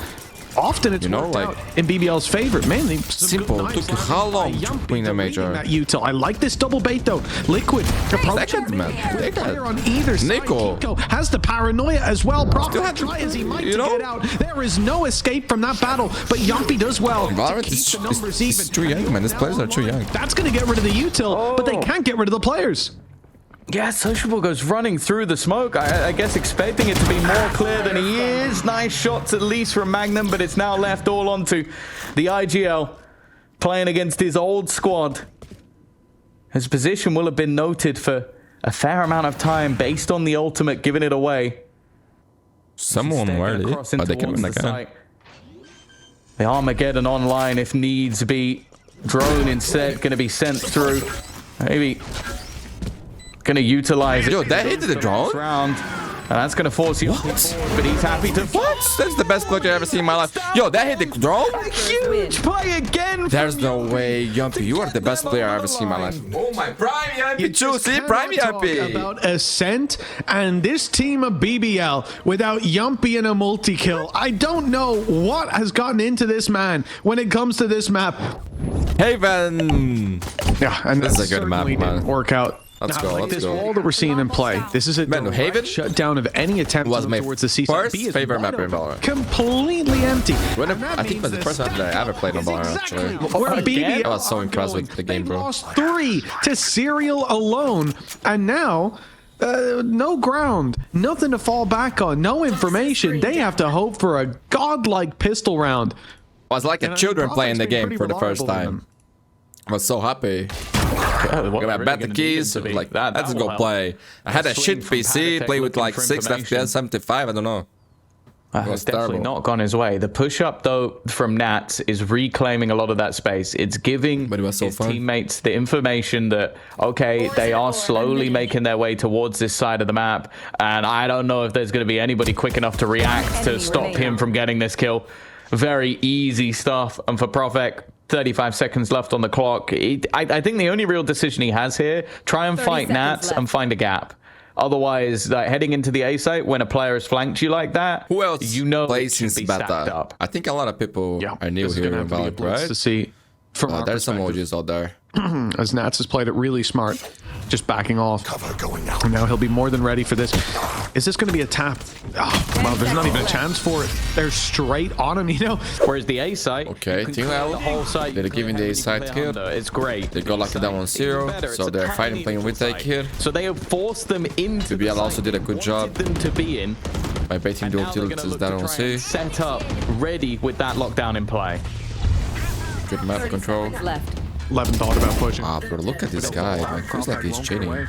Often it's worked out in BBL's favor. Mainly simple. Took you how long to win a major? That util. I like this double bait though. Liquid approaching player on either side. Kiko has the paranoia as well. Prophet try as he might to get out. There is no escape from that battle, but Yumpy does well. Valorant is too young, man. These players are too young. That's going to get rid of the util, but they can't get rid of the players. Yeah, Sociable goes running through the smoke. I guess expecting it to be more clear than he is. Nice shots at least from Magnum, but it's now left all onto the IGL playing against his old squad. His position will have been noted for a fair amount of time based on the ultimate giving it away. Someone worthy, but they can win again. The Armageddon online if needs be. Drone instead going to be sent through. Maybe gonna utilize it. Yo, that hit the drone round, and that's gonna force you. But he's happy to. What? That's the best clutch I've ever seen in my life. Yo, that hit the drone. A huge play again. There's no way, Yumpy. You are the best player I've ever seen in my life. Oh my, Prime Yumpy, see, Prime Yumpy. About Ascent and this team of BBL without Yumpy and a multi-kill. I don't know what has gotten into this man when it comes to this map. Haven. Yeah, and this is a good map, man. Didn't work out. Let's go, let's go. All that we're seeing in play. This is a Haven shutdown of any attempt towards the season. First favorite map in Valorant. Completely empty. I think it was the first map that I ever played on Valorant, actually. I was so impressed with the game, bro. Lost 3 to Serial alone, and now no ground, nothing to fall back on, no information. They have to hope for a godlike pistol round. I was like a children playing the game for the first time. I was so happy. I bet the keys, like that. Let's go play. I had a shit PC, play with like 6 FPS, 75. I don't know. It's definitely not gone his way. The push-up, though, from Nats is reclaiming a lot of that space. It's giving his teammates the information that, okay, they are slowly making their way towards this side of the map, and I don't know if there's going to be anybody quick enough to react to stop him from getting this kill. Very easy stuff. And for Profek, 35 seconds left on the clock. I think the only real decision he has here, try and fight Nats and find a gap. Otherwise, like, heading into the A site, when a player has flanked you like that, who else plays since beta? I think a lot of people are new here in Valorant, right? To see from there's some OGs out there. As Nats has played it really smart, just backing off. Cover going out. And now he'll be more than ready for this. Is this going to be a tap? Oh, well, there's not even a chance for it. They're straight on him, you know. Whereas the A site, okay, the whole site, they're giving the A site here. It's great. They go locked down on 0, so they're fighting, playing retake here. So they have forced them into. BBL also did a good job them to be in by baiting dual tilts down on C. Set up, ready with that lockdown in play. Good map control. 11 thought about pushing. Ah, bro, look at this guy. Man, feels like he's cheating.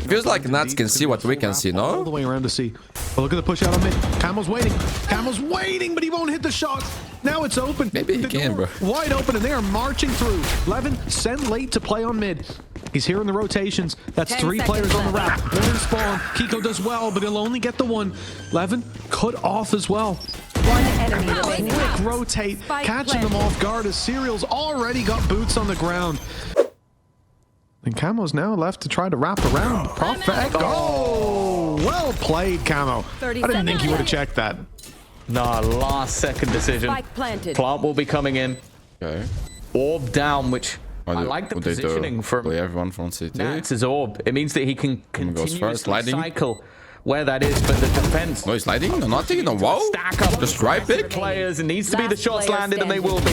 Feels like Nats can see what we can see, no? All the way around to see. But look at the push out on mid. Camel's waiting. Camel's waiting, but he won't hit the shot. Now it's open. Maybe he can, bro. Wide open, and they are marching through. Levin sent late to play on mid. He's here in the rotations. That's 3 players on the wrap. One in spawn. Kiko does well, but he'll only get the 1. Levin cut off as well. One enemy remaining. Quick rotate, catching them off guard as Serial's already got boots on the ground. And Camo's now left to try to wrap around. Perfect. Oh, well played, Camo. I didn't think you would have checked that. Nah, last second decision. Plant will be coming in. Okay. Orb down, which I like the positioning from everyone from CT. Nats' orb. It means that he can continue to cycle where that is, but the defense. No, he's sliding. No, nothing. No, wow. Stack up Just right pick. players. It needs to be the shots landed, and they will be.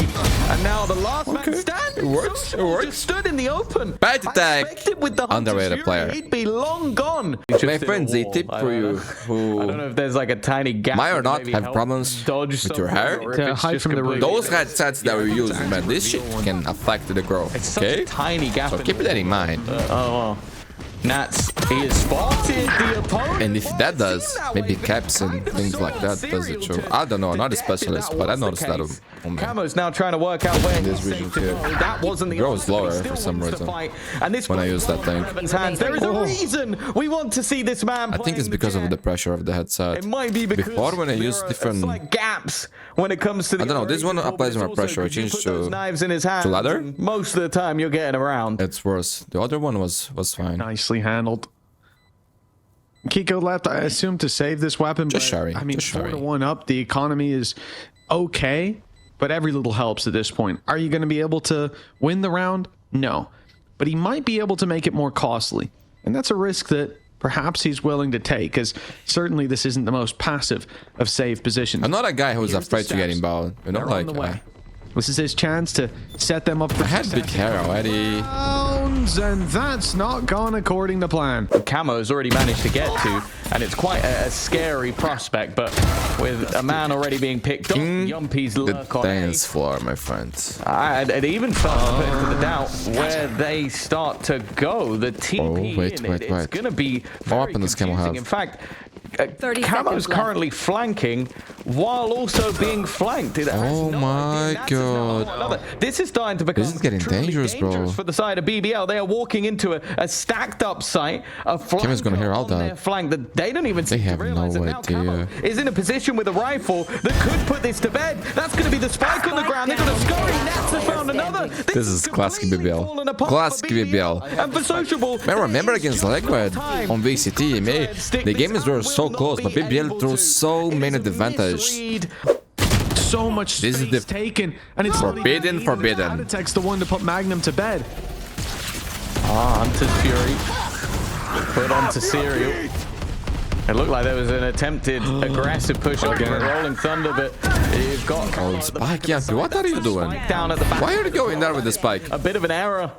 And now the last man standing. It works. It works. Just stood in the open. Bad attack. With the Underrated player. He'd be long gone. My friends, a tip for you who I don't know if there's like a tiny gap. might or not have problems with your hair. To hide from the rain. Those headsets that we use, man, this shit can affect the growth. It's such a tiny gap. So keep that in mind. Well. Nats, he has spotted the opponent. And if that does, maybe caps and things like that does it too. I don't know, I'm not a specialist, but I noticed that on me. Camo's now trying to work out where This region too. that wasn't the Grows lower for some reason and this when I use that thing. hands. There is a reason we want to see this man. I think it's because of the pressure of the headset. It might be because before when I used different like gaps when it comes to the I don't know, this one applies more pressure. I changed to knives in his hands. to leather. Most of the time you're getting around. It's worse. The other one was fine. Nicely handled. Kiko left, I assume, to save this weapon. Just Shari. I mean, Just Shari. 4-1 up. The economy is okay, but every little helps at this point. Are you going to be able to win the round? No. But he might be able to make it more costly. And that's a risk that perhaps he's willing to take, because certainly this isn't the most passive of save positions. I'm not a guy who's afraid to get inbound. You know, They're like on the way. This is his chance to set them up for I had big hair already. and that's not gone according to plan. Camo's already managed to get to, and it's quite a scary prospect, but with a man already being picked up, Yumpy's The lurk on dance floor, my friends. it even starts to put into the doubt where they start to go. The TP wait. it's going to be very weapon does Camo confusing. have? In fact, 30 Camo's seconds currently flanking while also being flanked. It has Oh no my idea. That's now God. another- This is starting to become This is getting truly dangerous, bro. for the side of BBL. They are walking into a stacked up site. A Camo's gonna hear all on their that. flank that they don't even They seem to have realize no that now Camo idea. is in a position with a rifle that could put this to bed. That's going to be the spike on the ground. They're going to scurry. Nats have found another. This is classic completely BBL. fallen apart Classic for BBL. And for Sociable, Man, remember against Liquid on VCT, EMEA, the games were so close, but BBL threw so many advantages. So much This is space the taken, and it's forbidden. Attack's the one to put Magnum to bed. Hunter's Fury put onto Serial. It looked like there was an attempted aggressive push up from Rolling Thunder, but you've got Spike, Yankee, what are you doing? down at the back. Why are you going there with the spike? A bit of an error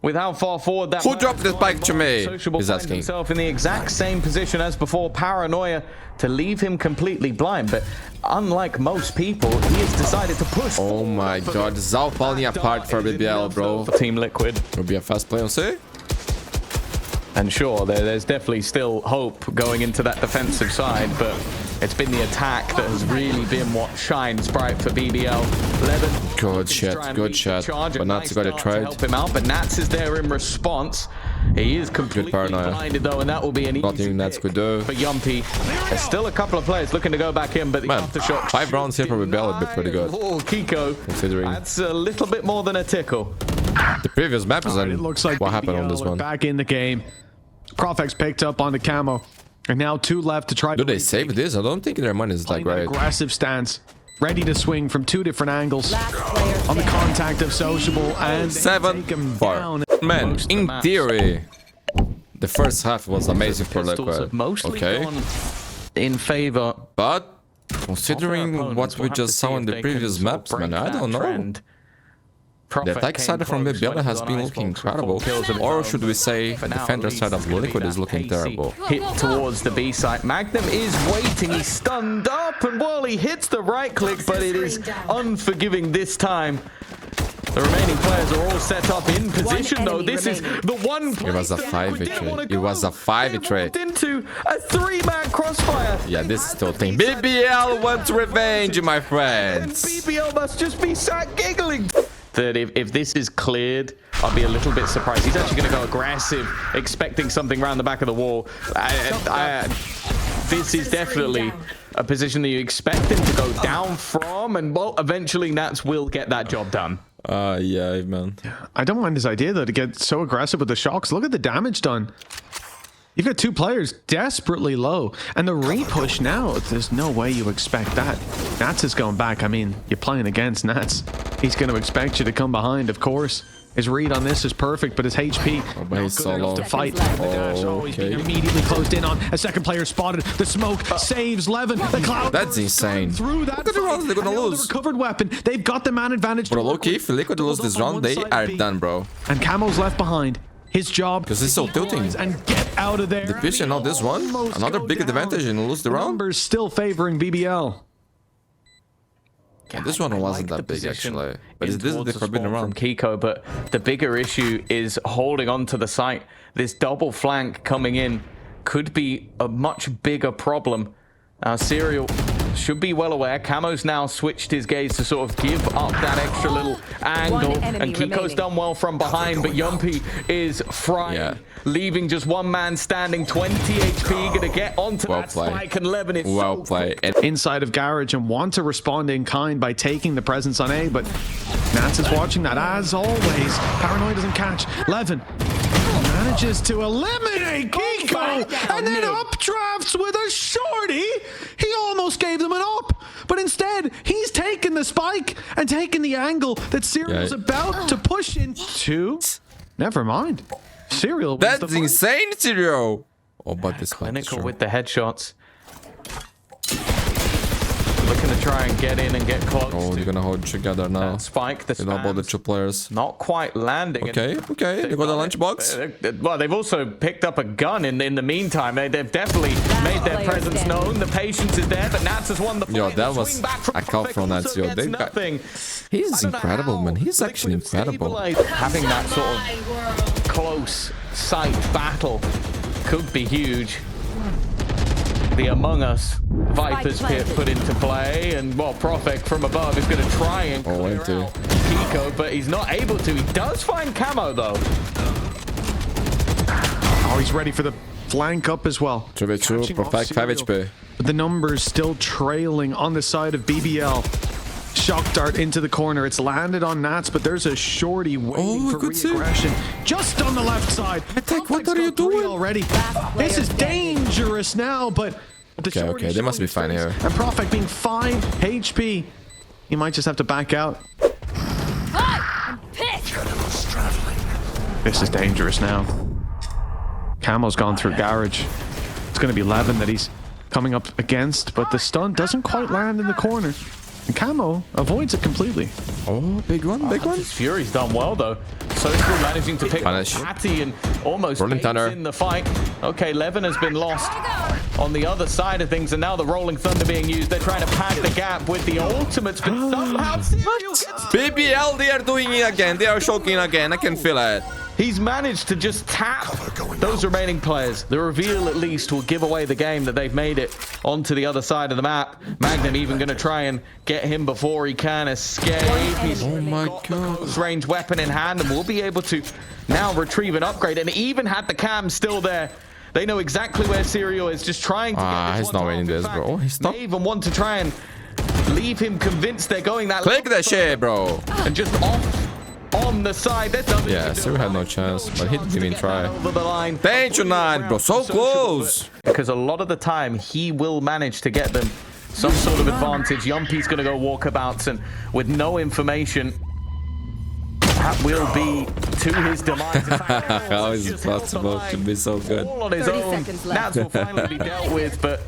with how far forward that. Who dropped the spike to me? Sociable He's finds asking. himself in the exact same position as before. Paranoia to leave him completely blind, but unlike most people, he has decided to push. Oh my God, this is all falling apart for BBL, bro. For Team Liquid. Will be a fast play on C. And sure, there's definitely still hope going into that defensive side, but it's been the attack that has really been what shines bright for BBL. Levin, Good shot. But Nats got it to tried. help him out, but Nats is there in response. He is completely paranoia. blinded though, and that will be an Nothing easy Nats pick could do. for Yumpy. There's still a couple of players looking to go back in, but the Man, aftershock 5 rounds here for BBL would be pretty good. Oh, Kiko, Considering that's a little bit more than a tickle. the previous map is It looks like what happened on BBL this are one. back in the game. Profex picked up on the Camo, and now 2 left to try Do to they save this? I don't think their money is like right. aggressive stance, ready to swing from 2 different angles Last player on the standing. contact of Sociable, and they take him 7-4. down. Man, Most of the in maps. theory, the first half was amazing for Pistols Liquid. have mostly Okay, gone in favor. but considering what we just saw in the previous maps, man, I don't know. The attack side from BBL has been looking incredible, or should we say the defender side of Liquid is looking terrible. Hit towards the B side. Magnum is waiting. He's stunned up, and while he hits the right click, but it is unforgiving this time. The remaining players are all set up in position, though. This is the one place It was a that 5 we didn't trade. wanna It go. was a 5 They've trade. walked into a 3-man crossfire. Yeah, this is still thing. BBL wants revenge, my And friends. BBL must just be sat giggling. That if this is cleared, I'll be a little bit surprised. He's actually going to go aggressive, expecting something around the back of the wall. This is definitely a position that you expect him to go down from, and well, eventually Nats will get that job done. Yeah, man. I don't mind his idea, though, to get so aggressive with the shocks. Look at the damage done. You've got 2 players desperately low, and the repush now, there's no way you expect that. Nats is going back. I mean, you're playing against Nats. He's going to expect you to come behind, of course. His read on this is perfect, but his HP but he's so low to fight. Oh, He's okay. being immediately closed in on. A second player spotted. The smoke saves Levin. The cloud. That's insane. Through that Look at the rounds they're gonna lose. The recovered weapon. They've got the man advantage. Bro, low-key, if Liquid lose this round, they are done, bro. And Camo's left behind. His job Because it's so tilting. and get out of there. The pitch and not this one. Another big advantage and lose the round. Numbers still favoring BBL. Yeah, this one wasn't that big actually, but this is the forbidden from round. Kiko. But the bigger issue is holding on to the site. This double flank coming in could be a much bigger problem. Serial should be well aware. Camo's now switched his gaze to sort of give up that extra little angle, and Kiko's done well from behind, but Yumpy is fried, leaving just one man standing. 20 HP, gonna get onto that spike, and Levin is well so played. And inside of Garage and want to respond in kind by taking the presence on A, but Nats is watching that as always. Paranoid doesn't catch. Levin manages to eliminate Kiko and then updrafts with a shorty. He almost gave them an up, but instead he's taken the spike and taken the angle that Serial's about to push into. Never mind. Serial. that's insane, Serial. Oh, but this clinical with the headshots. Looking to try and get in and get close. Oh, they're gonna hold together now. Spike, the about the two players. Not quite landing. Okay, they got a lunchbox. Well, they've also picked up a gun in the meantime. They've definitely made their presence known. The patience is there, but Nats has won the fight. Yo, that was a call from Nats. Yo, they got, he's incredible, man. He's actually incredible. Having that sort of close sight battle could be huge. The Among Us Viper's pit put into play, and well, Profek from above is going to try and clear out Kiko, but he's not able to. He does find Camo though. Oh, he's ready for the flank up as well. 2v2, Profek 5 HP. But the numbers still trailing on the side of BBL. Shock dart into the corner. It's landed on Nats, but there's a shorty waiting for reaggression. Just on the left side. What are you doing already? This is dangerous now, but okay, they must be fine here. And Profek being 5 HP. He might just have to back out. This is dangerous now. Camo's gone through Garage. It's going to be Levin that he's coming up against, but the stun doesn't quite land in the corner. And Camo avoids it completely. Oh, big one, big one. Fury's done well though. So still managing to pick up Patty and almost in the fight. Okay, Levin has been lost on the other side of things, and now the Rolling Thunder being used. They're trying to pad the gap with the ultimates, but somehow BBL, they are doing it again. They are choking again. I can feel it. He's managed to just tap those remaining players. The reveal, at least, will give away the game that they've made it onto the other side of the map. Magnum even going to try and get him before he can escape. He's got the close-range weapon in hand and will be able to now retrieve an upgrade. And even had the cam still there, they know exactly where Serial is, just trying to get this he's not winning this, bro. He's not. They even want to try and leave him convinced they're going that. Click that shit, bro. And just off. On the side, so we had no chance, but he didn't even try. Thank you, Nine, bro. So close. Because a lot of the time, he will manage to get them some sort of advantage. Yumpy's going to go walkabouts, and with no information, that will be to his demise. How is it possible to be so good? All on his own. Nats will finally be dealt with, but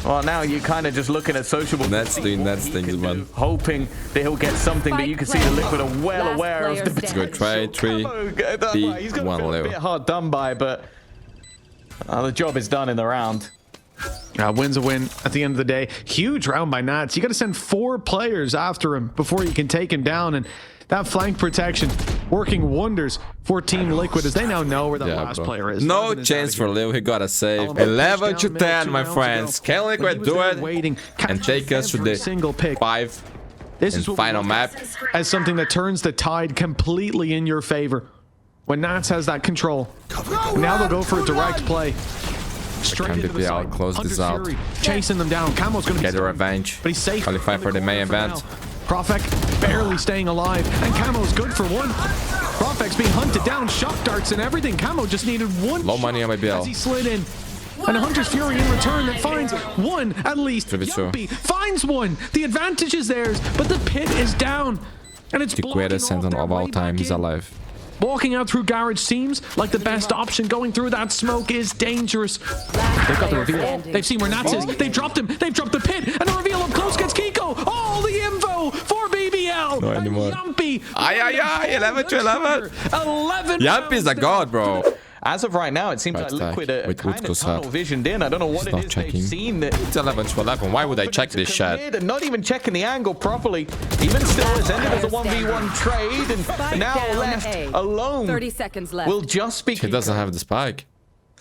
well, now you're kind of just looking at Sociable. That's doing Nats things, man. Hoping that he'll get something, but you can see the Liquid are well aware of the potential. Good try, 3, he's going to be a bit hard done by, but the job is done in the round. Win's a win at the end of the day. Huge round by Nats. You got to send 4 players after him before you can take him down, and that flank protection working wonders for Team Liquid as they now know where the last player is. No chance for Lil. He got to save. 11 to 10, my friends. Can Liquid do it and take us to the 5 and final map? As something that turns the tide completely in your favor. When Nats has that control. Now they'll go for a direct play. Straight into the side. Close this out. Chasing them down. Camo's going to get a revenge. But he's safe. Qualify for the main event. Profek barely staying alive, and Camo's good for 1. Profek's being hunted down, shock darts and everything. Camo just needed 1 low money on my BBL as he slid in. And a Hunter's Fury in return that finds 1 at least. Yumpy finds 1. The advantage is theirs, but the pit is down. And it's the greatest sentence of all time. He's alive. Walking out through garage seems like the best option. Going through that smoke is dangerous. They've got the reveal. They've seen where Nats is. They've dropped him. They've dropped the pit. And the reveal up close gets Kiko. All the info for BBL. No anymore. Yumpy. Aye, 11 to 11. 11. Yumpy's a god, bro. As of right now, it seems like Right Liquid stack. are Wait, kind goes of tunnel up. visioned in. I don't know what He's it not is checking. they've seen that. It's 11 to 11. Why would I check this shit? And not even checking the angle properly. Even still, it's ended as a 1v1 trade, and now down left A. alone. 30 seconds left. Will just be. He doesn't have the spike.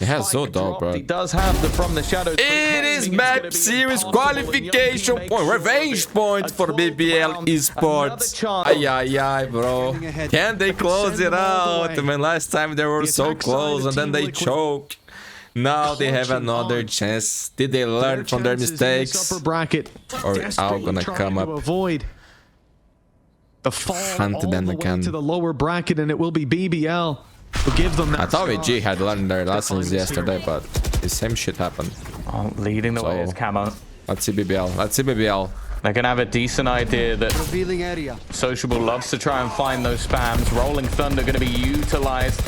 He has so dope, bro. He does have the from the shadows. It is map series qualification point, revenge point for BBL Esports. Ay, bro. Can they close it out? I mean, last time they were so close and then they choke. Now they have another chance. Did they learn from their mistakes? Upper bracket. Or are gonna come up? Avoid the fall Hunt all them the way again. to the lower bracket, and it will be BBL. We'll give them that. I thought start. VG had learned their lessons yesterday, but the same shit happened. Oh, leading the way is Camo. Let's see BBL. Let's see BBL. They're gonna have a decent idea that Revealing area. Sociable loves to try and find those spams. Rolling Thunder gonna be utilized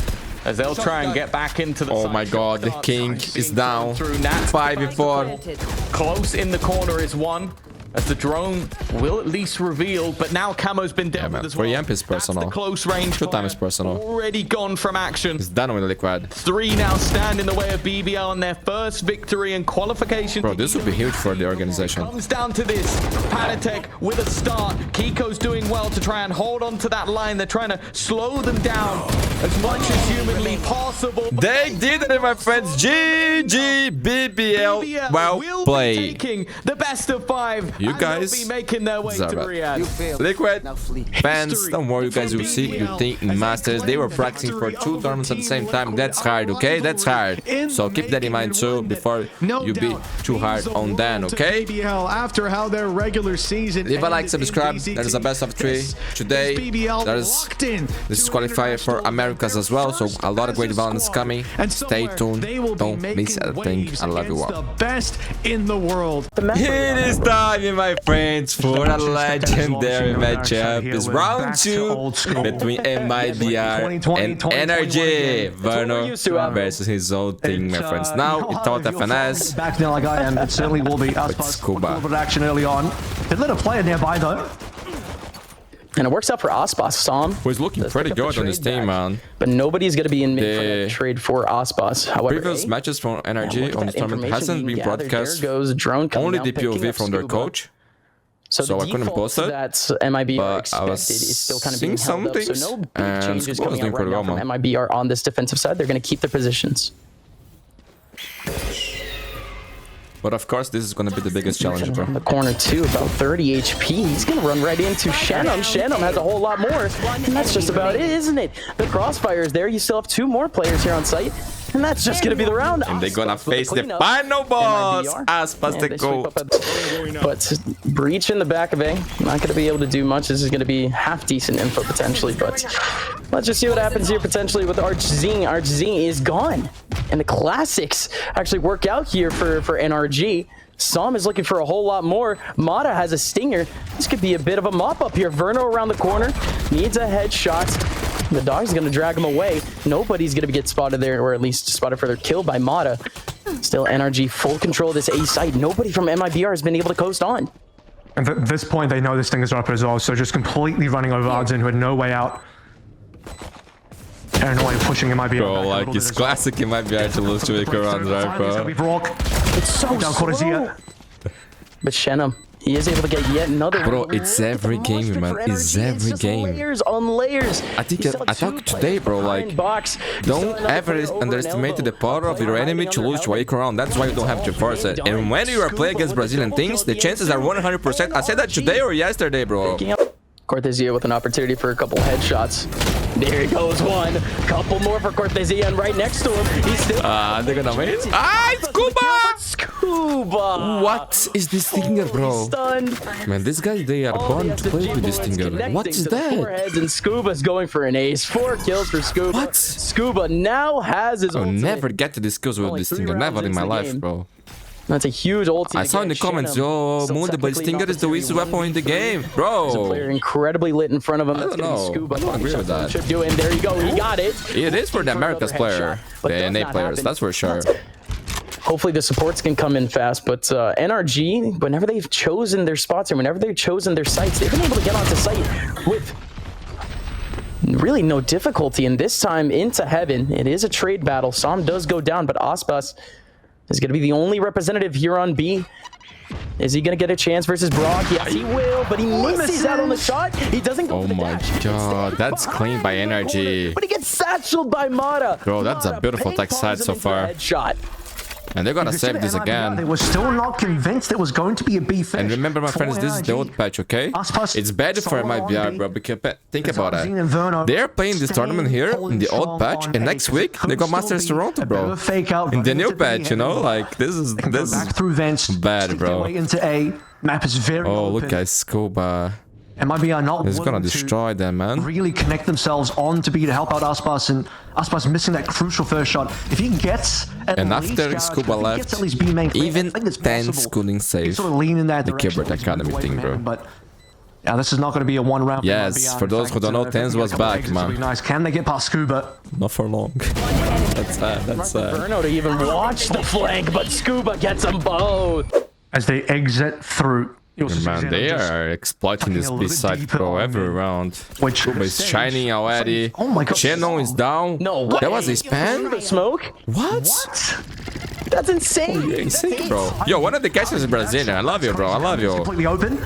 as they'll try and get back into the. Oh my god, the king is down. 5v4. Close in the corner is one. As the drone will at least reveal, but now Camo's been dealt with as well. 3 amp is personal. That's the close range. Showtime is personal. Already gone from action. It's done with Liquid. 3 now stand in the way of BBL on their first victory in qualification. Bro, this would be huge for the organization. Comes down to this. Panatek with a start. Kiko's doing well to try and hold on to that line. They're trying to slow them down as much as humanly possible. They did it, my friends. GG BBL. Well will be played. taking the best of 5. You and guys they'll be making their way deserve to it. Riyadh. Liquid Now flee. fans, don't worry, you guys will see your team in Masters. They were practicing for 2 tournaments at the same time. That's hard, okay? That's hard. So keep that in mind too before you be too hard on them, okay? BBL after how their regular season. Leave a like, ended subscribe. in That is the best of 3 This today. is BBL There's locked in this is to Qualifier for international Americas as well, so a lot of great as a Valorant is squad. coming. And Stay somewhere tuned. they will be Don't miss making a thing. waves I love you against all. the best in the world. It is time, my friends, for a legendary matchup. It's round 2 between MIBR and NRG. Verno versus his own team, my friends. Now, without FNS, Back now like I am, it certainly will be. Scuba. A little bit of action early on. They let a player nearby though. And it works out for Osbos. Som who's looking pretty good on this team, man. But nobody's going to be in mid for The that trade for Osbos. However, Previous matches from look NRG at on that this tournament information hasn't being been gathered. broadcast. There goes drone coming Only out, the picking POV up from their Scuba. coach. So I the couldn't default post it, that MIBR but I expected was is still kind of seeing being held some up. things, So no big and changes Scuba was coming doing out right pretty now well, from man. MIBR on this defensive side. They're going to keep their positions. But of course, this is going to be the biggest challenge, bro. On the corner too, about 30 HP. He's gonna run right into Shannon. Shannon has a whole lot more, and that's just about it, isn't it? The crossfire is there. You still have 2 more players here on site, and that's just gonna be the round. And they're gonna Osbos with face the cleanup. final boss. MIBR. Aspas And the they sweep goat. up but breach in the back of A. Not gonna be able to do much. This is gonna be half decent info potentially, but let's just see what happens here potentially with Archzing. Archzing is gone, and the classics actually work out here for NRG. Som is looking for a whole lot more. Mata has a stinger. This could be a bit of a mop-up here. Verno around the corner. Needs a headshot. The dog's going to drag him away. Nobody's going to get spotted there, or at least spotted for their kill by Mata. Still NRG full control of this A site. Nobody from MIBR has been able to coast on. And at this point, they know this thing is up as well, so just completely running over Arden, who had no way out. And no way of pushing him might be. Bro, like, it's classic. It might be hard to lose to Icar rounds, right, bro? It's so slow. But Shenham, he is able to get yet another. Bro, it's every game, man. It's every game. Layers on layers. I talked today, bro, like, don't ever underestimate the power of your enemy to lose to Icar round. That's why you don't have to force it. And when you are playing against Brazilian teams, the chances are 100%. I said that today or yesterday, bro. Cortezia with an opportunity for a couple headshots. There goes one. Couple more for Cortezia, and right next to him, he's still. They're gonna win. Ah, Scuba! Scuba! What is this stinger, bro? Stunned. Man, this guy, they are born to play with this stinger. What is that? Foreheads, and Scuba's going for an ace. 4 kills for Scuba. What? Scuba now has his I'll ultimate. never get to this kills with Only this 3 stinger. rounds Never in into my the life, game. bro. That's a huge ulti. I saw in the comments, yo, Mundi, but Stinger is the weakest weapon in the game, bro. Player incredibly lit in front of him. I don't know. I don't agree with that. And there you go. He got it. It is for the Americas player, the NA players, that's for sure. Hopefully the supports can come in fast, but NRG, whenever they've chosen their spots or whenever they've chosen their sites, they've been able to get onto site with really no difficulty. And this time into heaven, it is a trade battle. Som does go down, but Aspas is going to be the only representative here on B. Is he going to get a chance versus Brock? Yes, he will, but he misses out on the shot. He doesn't go for the dash. Oh my god, that's clean by NRG. But he gets satcheled by Mata. Bro, that's a beautiful tech side so far. Headshot. And they're gonna save this again. They were still not convinced it was going to be a B finish. And remember, my friends, this is the old patch, okay? It's bad for MIBR, bro, because think about it. They're playing this tournament here in the old patch, and next week they got Masters Toronto, bro. In the new patch, you know, like this is bad, bro. Oh, look, guys, Scuba. MIBR not He's gonna destroy them, man. Really connect themselves on to B to help out Aspas, and Aspas missing that crucial first shot. If he gets and after Scuba left, even 10 schooling safe, the Keyboard Academy thing, bro. But yeah, this is not going to be a one round. Yes, for those who don't know, Tens was back, man. Nice. Can they get past Scuba? Not for long. That's sad. That's sad. Verno to even watch the flank, but Scuba gets them both As they exit through. Man, they are exploiting this B side, bro, every round. Which is shining already. Oh my god. Shannon is down. No way. That was a span? Smoke? What? That's insane. Yeah, insane, bro. Yo, one of the catchers is Brazilian. I love you, bro. I love you. Completely open.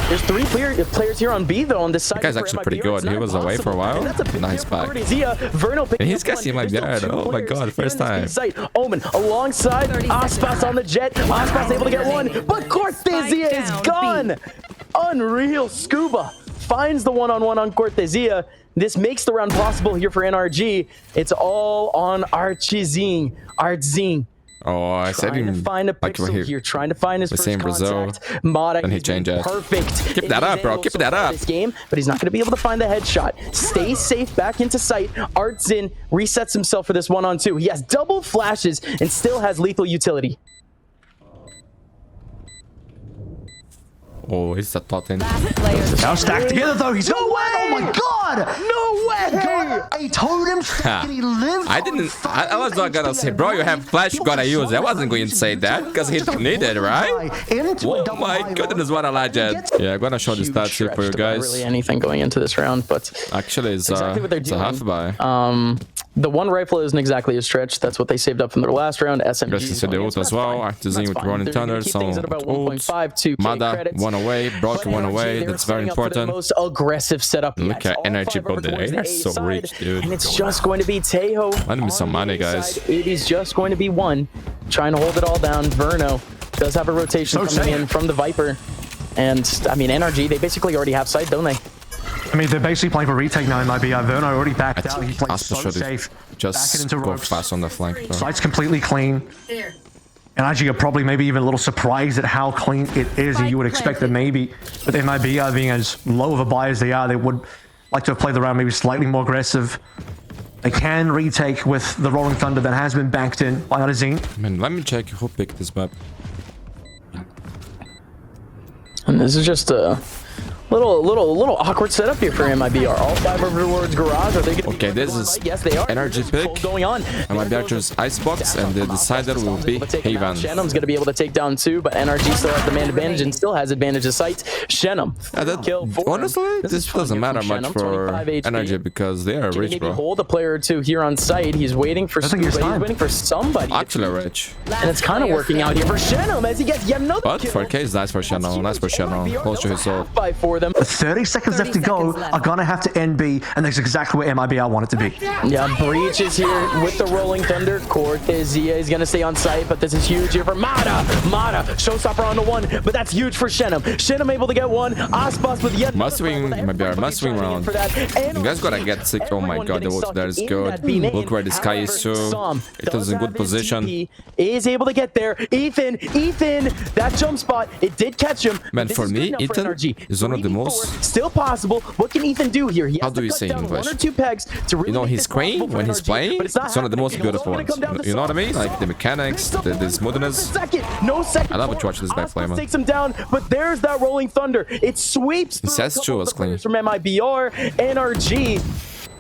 There's 3 players here on B, though, on this side. That guy's actually pretty good. He was away for a while. Nice back. And he's guessing my beard. Oh my god, first time. Omen alongside Aspas on the jet. Aspas able to get one, but Cortezia is gone. Unreal. Scuba finds the one-on-one on Cortezia. This makes the round possible here for NRG. It's all on Artzing. Oh, I said him. Trying to find a pixel here, trying to find his first contact. Mata, and he changes. Perfect. Keep that up, bro. Keep that up. This game, but he's not going to be able to find the headshot. Stays safe back into sight. Artzin resets himself for this 1-on-2. He has double flashes and still has lethal utility. Oh, it's a Totten. Now stacked together though. He's no way! Oh my god! No way! He told him and he lived. I was not gonna say, bro, you have flash, you gotta use it. I wasn't going to say that because he don't need it, right? Oh my goodness, what a legend. Yeah, I'm gonna show the stats here for you guys. Not really anything going into this round, but actually it's a half buy. The one rifle isn't exactly a stretch. That's what they saved up from their last round. SMG. Just to the ult as well. Artzing with running thunder. So Mada, one away. Brock, one away. That's very important. Most aggressive setup. Look at energy build. They are so rich, dude. And it's just going to be Tejo. Lend me some money, guys. It is just going to be one. Trying to hold it all down. Verno does have a rotation coming in from the Viper. And, I mean, NRG, they basically already have sight, don't they? I mean, they're basically playing for retake now. It might be Verno already backed out. He plays so safe. Just go fast on the flank, bro. Sight's completely clean. And actually, you're probably maybe even a little surprised at how clean it is, and you would expect that maybe, but they might be being as low of a buy as they are, they would like to have played the round maybe slightly more aggressive. They can retake with the Rolling Thunder that has been banked in by Artzing. Man, let me check who picked this map. And this is just a little awkward setup here for MIBR. All 5 over towards garage. Are they going to okay, this is yes, they are. Energy pick going on. MIBR chooses Icebox, and the decider will be Haven. Shenum's going to be able to take down 2, but NRG still has the man advantage and still has advantage of sight. Shenum, honestly, this doesn't matter much for Energy because they are rich, bro. Hold a player or 2 here on site. He's waiting for somebody. Actually rich. And it's kind of working out here for Shenum as he gets yet another but for K is nice for Shenum. Nice for Shenum. Close to his soul. Them. 30 seconds left to go are gonna have to end B, and that's exactly where MIBR want it to be. Yeah, Breach is here with the Rolling Thunder. Cortezia is gonna stay on site, but this is huge here for Mata. Mata, showstopper on the 1, but that's huge for Shenum. Shenum able to get 1. Aspas with yet must win, MIBR must win round. You guys gotta get sick. Oh my god, the ult there is good. Look where this guy is too. It was in good position. Is able to get there. Ethan, that jump spot, it did catch him. Man, for me, Ethan is one of the the most. Still possible. What can Ethan do here? He How has do to you cut say down English? 1 or 2 pegs to really You know make his this possible screen for when he's NRG, playing, but it's one of the happening. most beautiful It's ones. gonna come down to You know what I mean? Sam. Like the mechanics, the smoothness. No second. I love to watch this guy play, man. Takes him down, but there's that rolling thunder. It sweeps through a says couple of was the players clean. from MIBR, NRG.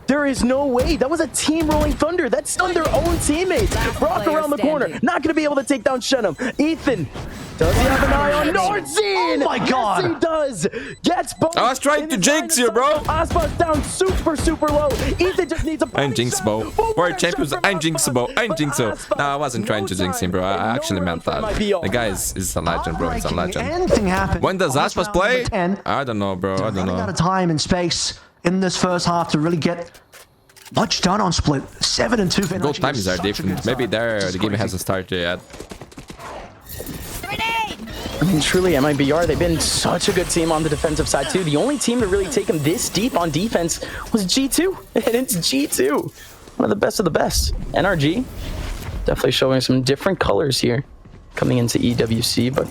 There is no way. That was a team rolling thunder. That stunned their own teammates. Brock player around the corner. standing. Not going to be able to take down Shenum. Ethan, does he have an eye on Nordzine? Oh my God. Yes, he does. Gets both. I was trying to jinx you, bro. Aspa's down super low. Ethan just needs a I'm Jinxbo. For champions, I'm Jinxbo. I'm Jinxo. No, I wasn't trying to jinx him, bro. I actually meant that. The guy is a legend, bro. He's a legend. Anything happens. When does on this Aspas round play? number 10, I don't know, bro. I don't running out know. of time and space in this first half to really get much done on split. 7-2 for Goal NRG times is are such a different. good Maybe start. there This is the game crazy. hasn't started yet. I mean, truly, MIBR, they've been such a good team on the defensive side, too. The only team to really take them this deep on defense was G2, and it's G2. One of the best of the best. NRG, definitely showing some different colors here coming into EWC, but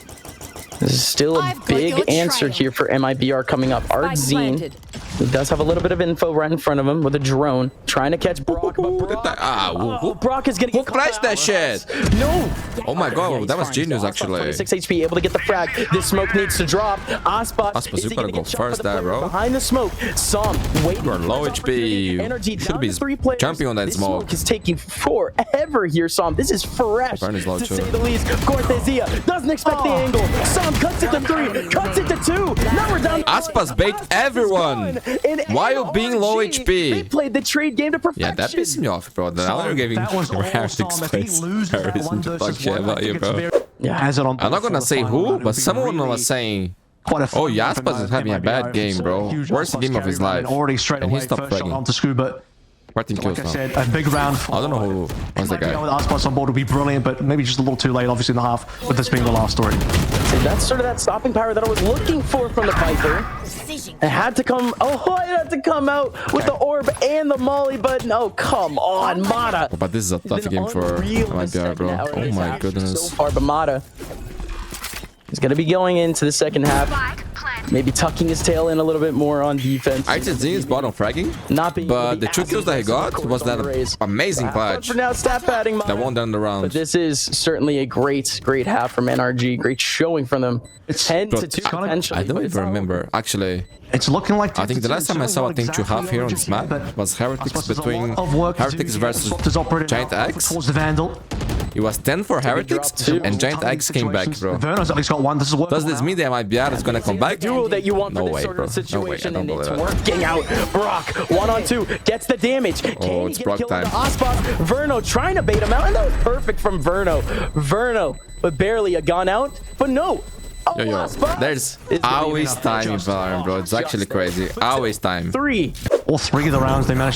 this is still a I've got big your answer trail. here for MIBR coming up. Artzine, planted. he does have a little bit of info right in front of him with a drone, trying to catch Brock, but Brock, Brock is going to Who get flashed that shit? No! Oh my god, that was genius Aspas, actually. 26 HP, able to get the frag. This smoke needs to drop. Aspas, Aspas, is you he gotta gonna go get shot first by the there, player bro. Behind the smoke, Som waiting. You are low for this opportunity. HP. Energy You should down be to 3 players. jumping on that This smoke. is taking forever here, Som. This is fresh, Burn is low to too. say the least. Cortezia doesn't expect the angle. Som cuts it to 3, cuts it to 2. Now we're down to Aspas bait everyone while being low They HP. played the trade game to perfection. Yeah, that pissed me off, bro. Now they're giving That was all Heretics Storm. If he space. loses that Harris one into versus talk shit one, I about you, think it's bro. very- Has it on I'm not gonna say who, but someone was saying, quite a oh, Aspas is having a bad game, bro. Worst game of his life. Already straight And he away, stopped first shot bragging. onto Scuba. 14 kills Like I now. said, a big round. I don't know who was the With guy. Aspas on board would be brilliant, but maybe just a little too late, obviously, in the half, with this being the last story. See, that's sort of that stopping power that I was looking for from the Piper. It had to come. Oh, it had to come out with the orb and the molly, but no, come on, Mata. But this is a tough game for MIBR, bro. Oh my goodness. So far, but Mata is going to be going into the second half. Maybe tucking his tail in a little bit more on defense. I just is bottom fragging, Not being but the 2 kills that he got was that amazing clutch For now, stat padding Mata. that won down the But round. this is certainly a great half from NRG. Great showing from them. 10 to 2 kinda- potentially. I don't even remember. Actually, It's looking like I think the last time I saw a thing to have here on this map was Heretics between Heretics versus Giant X. Towards the Vandal. It was 10 for Heretics, and Giant X came back, bro. Verno's at least got one. This is what Does this mean that MIBR is gonna come back? Duo that you want No for this way, sort bro. of No way, I situation, don't and it's believe that. working out. Brock, 1-on-2, gets the damage. Can he it's get a Brock kill on time. the Aspas? Verno trying to bait him out, and that was perfect from Verno. Verno, but barely a gun out, but no. Oh, Yo, Aspas there's is gonna always be time in Valorant, bro. It's actually crazy. Always time. 3. all 3 of the rounds they managed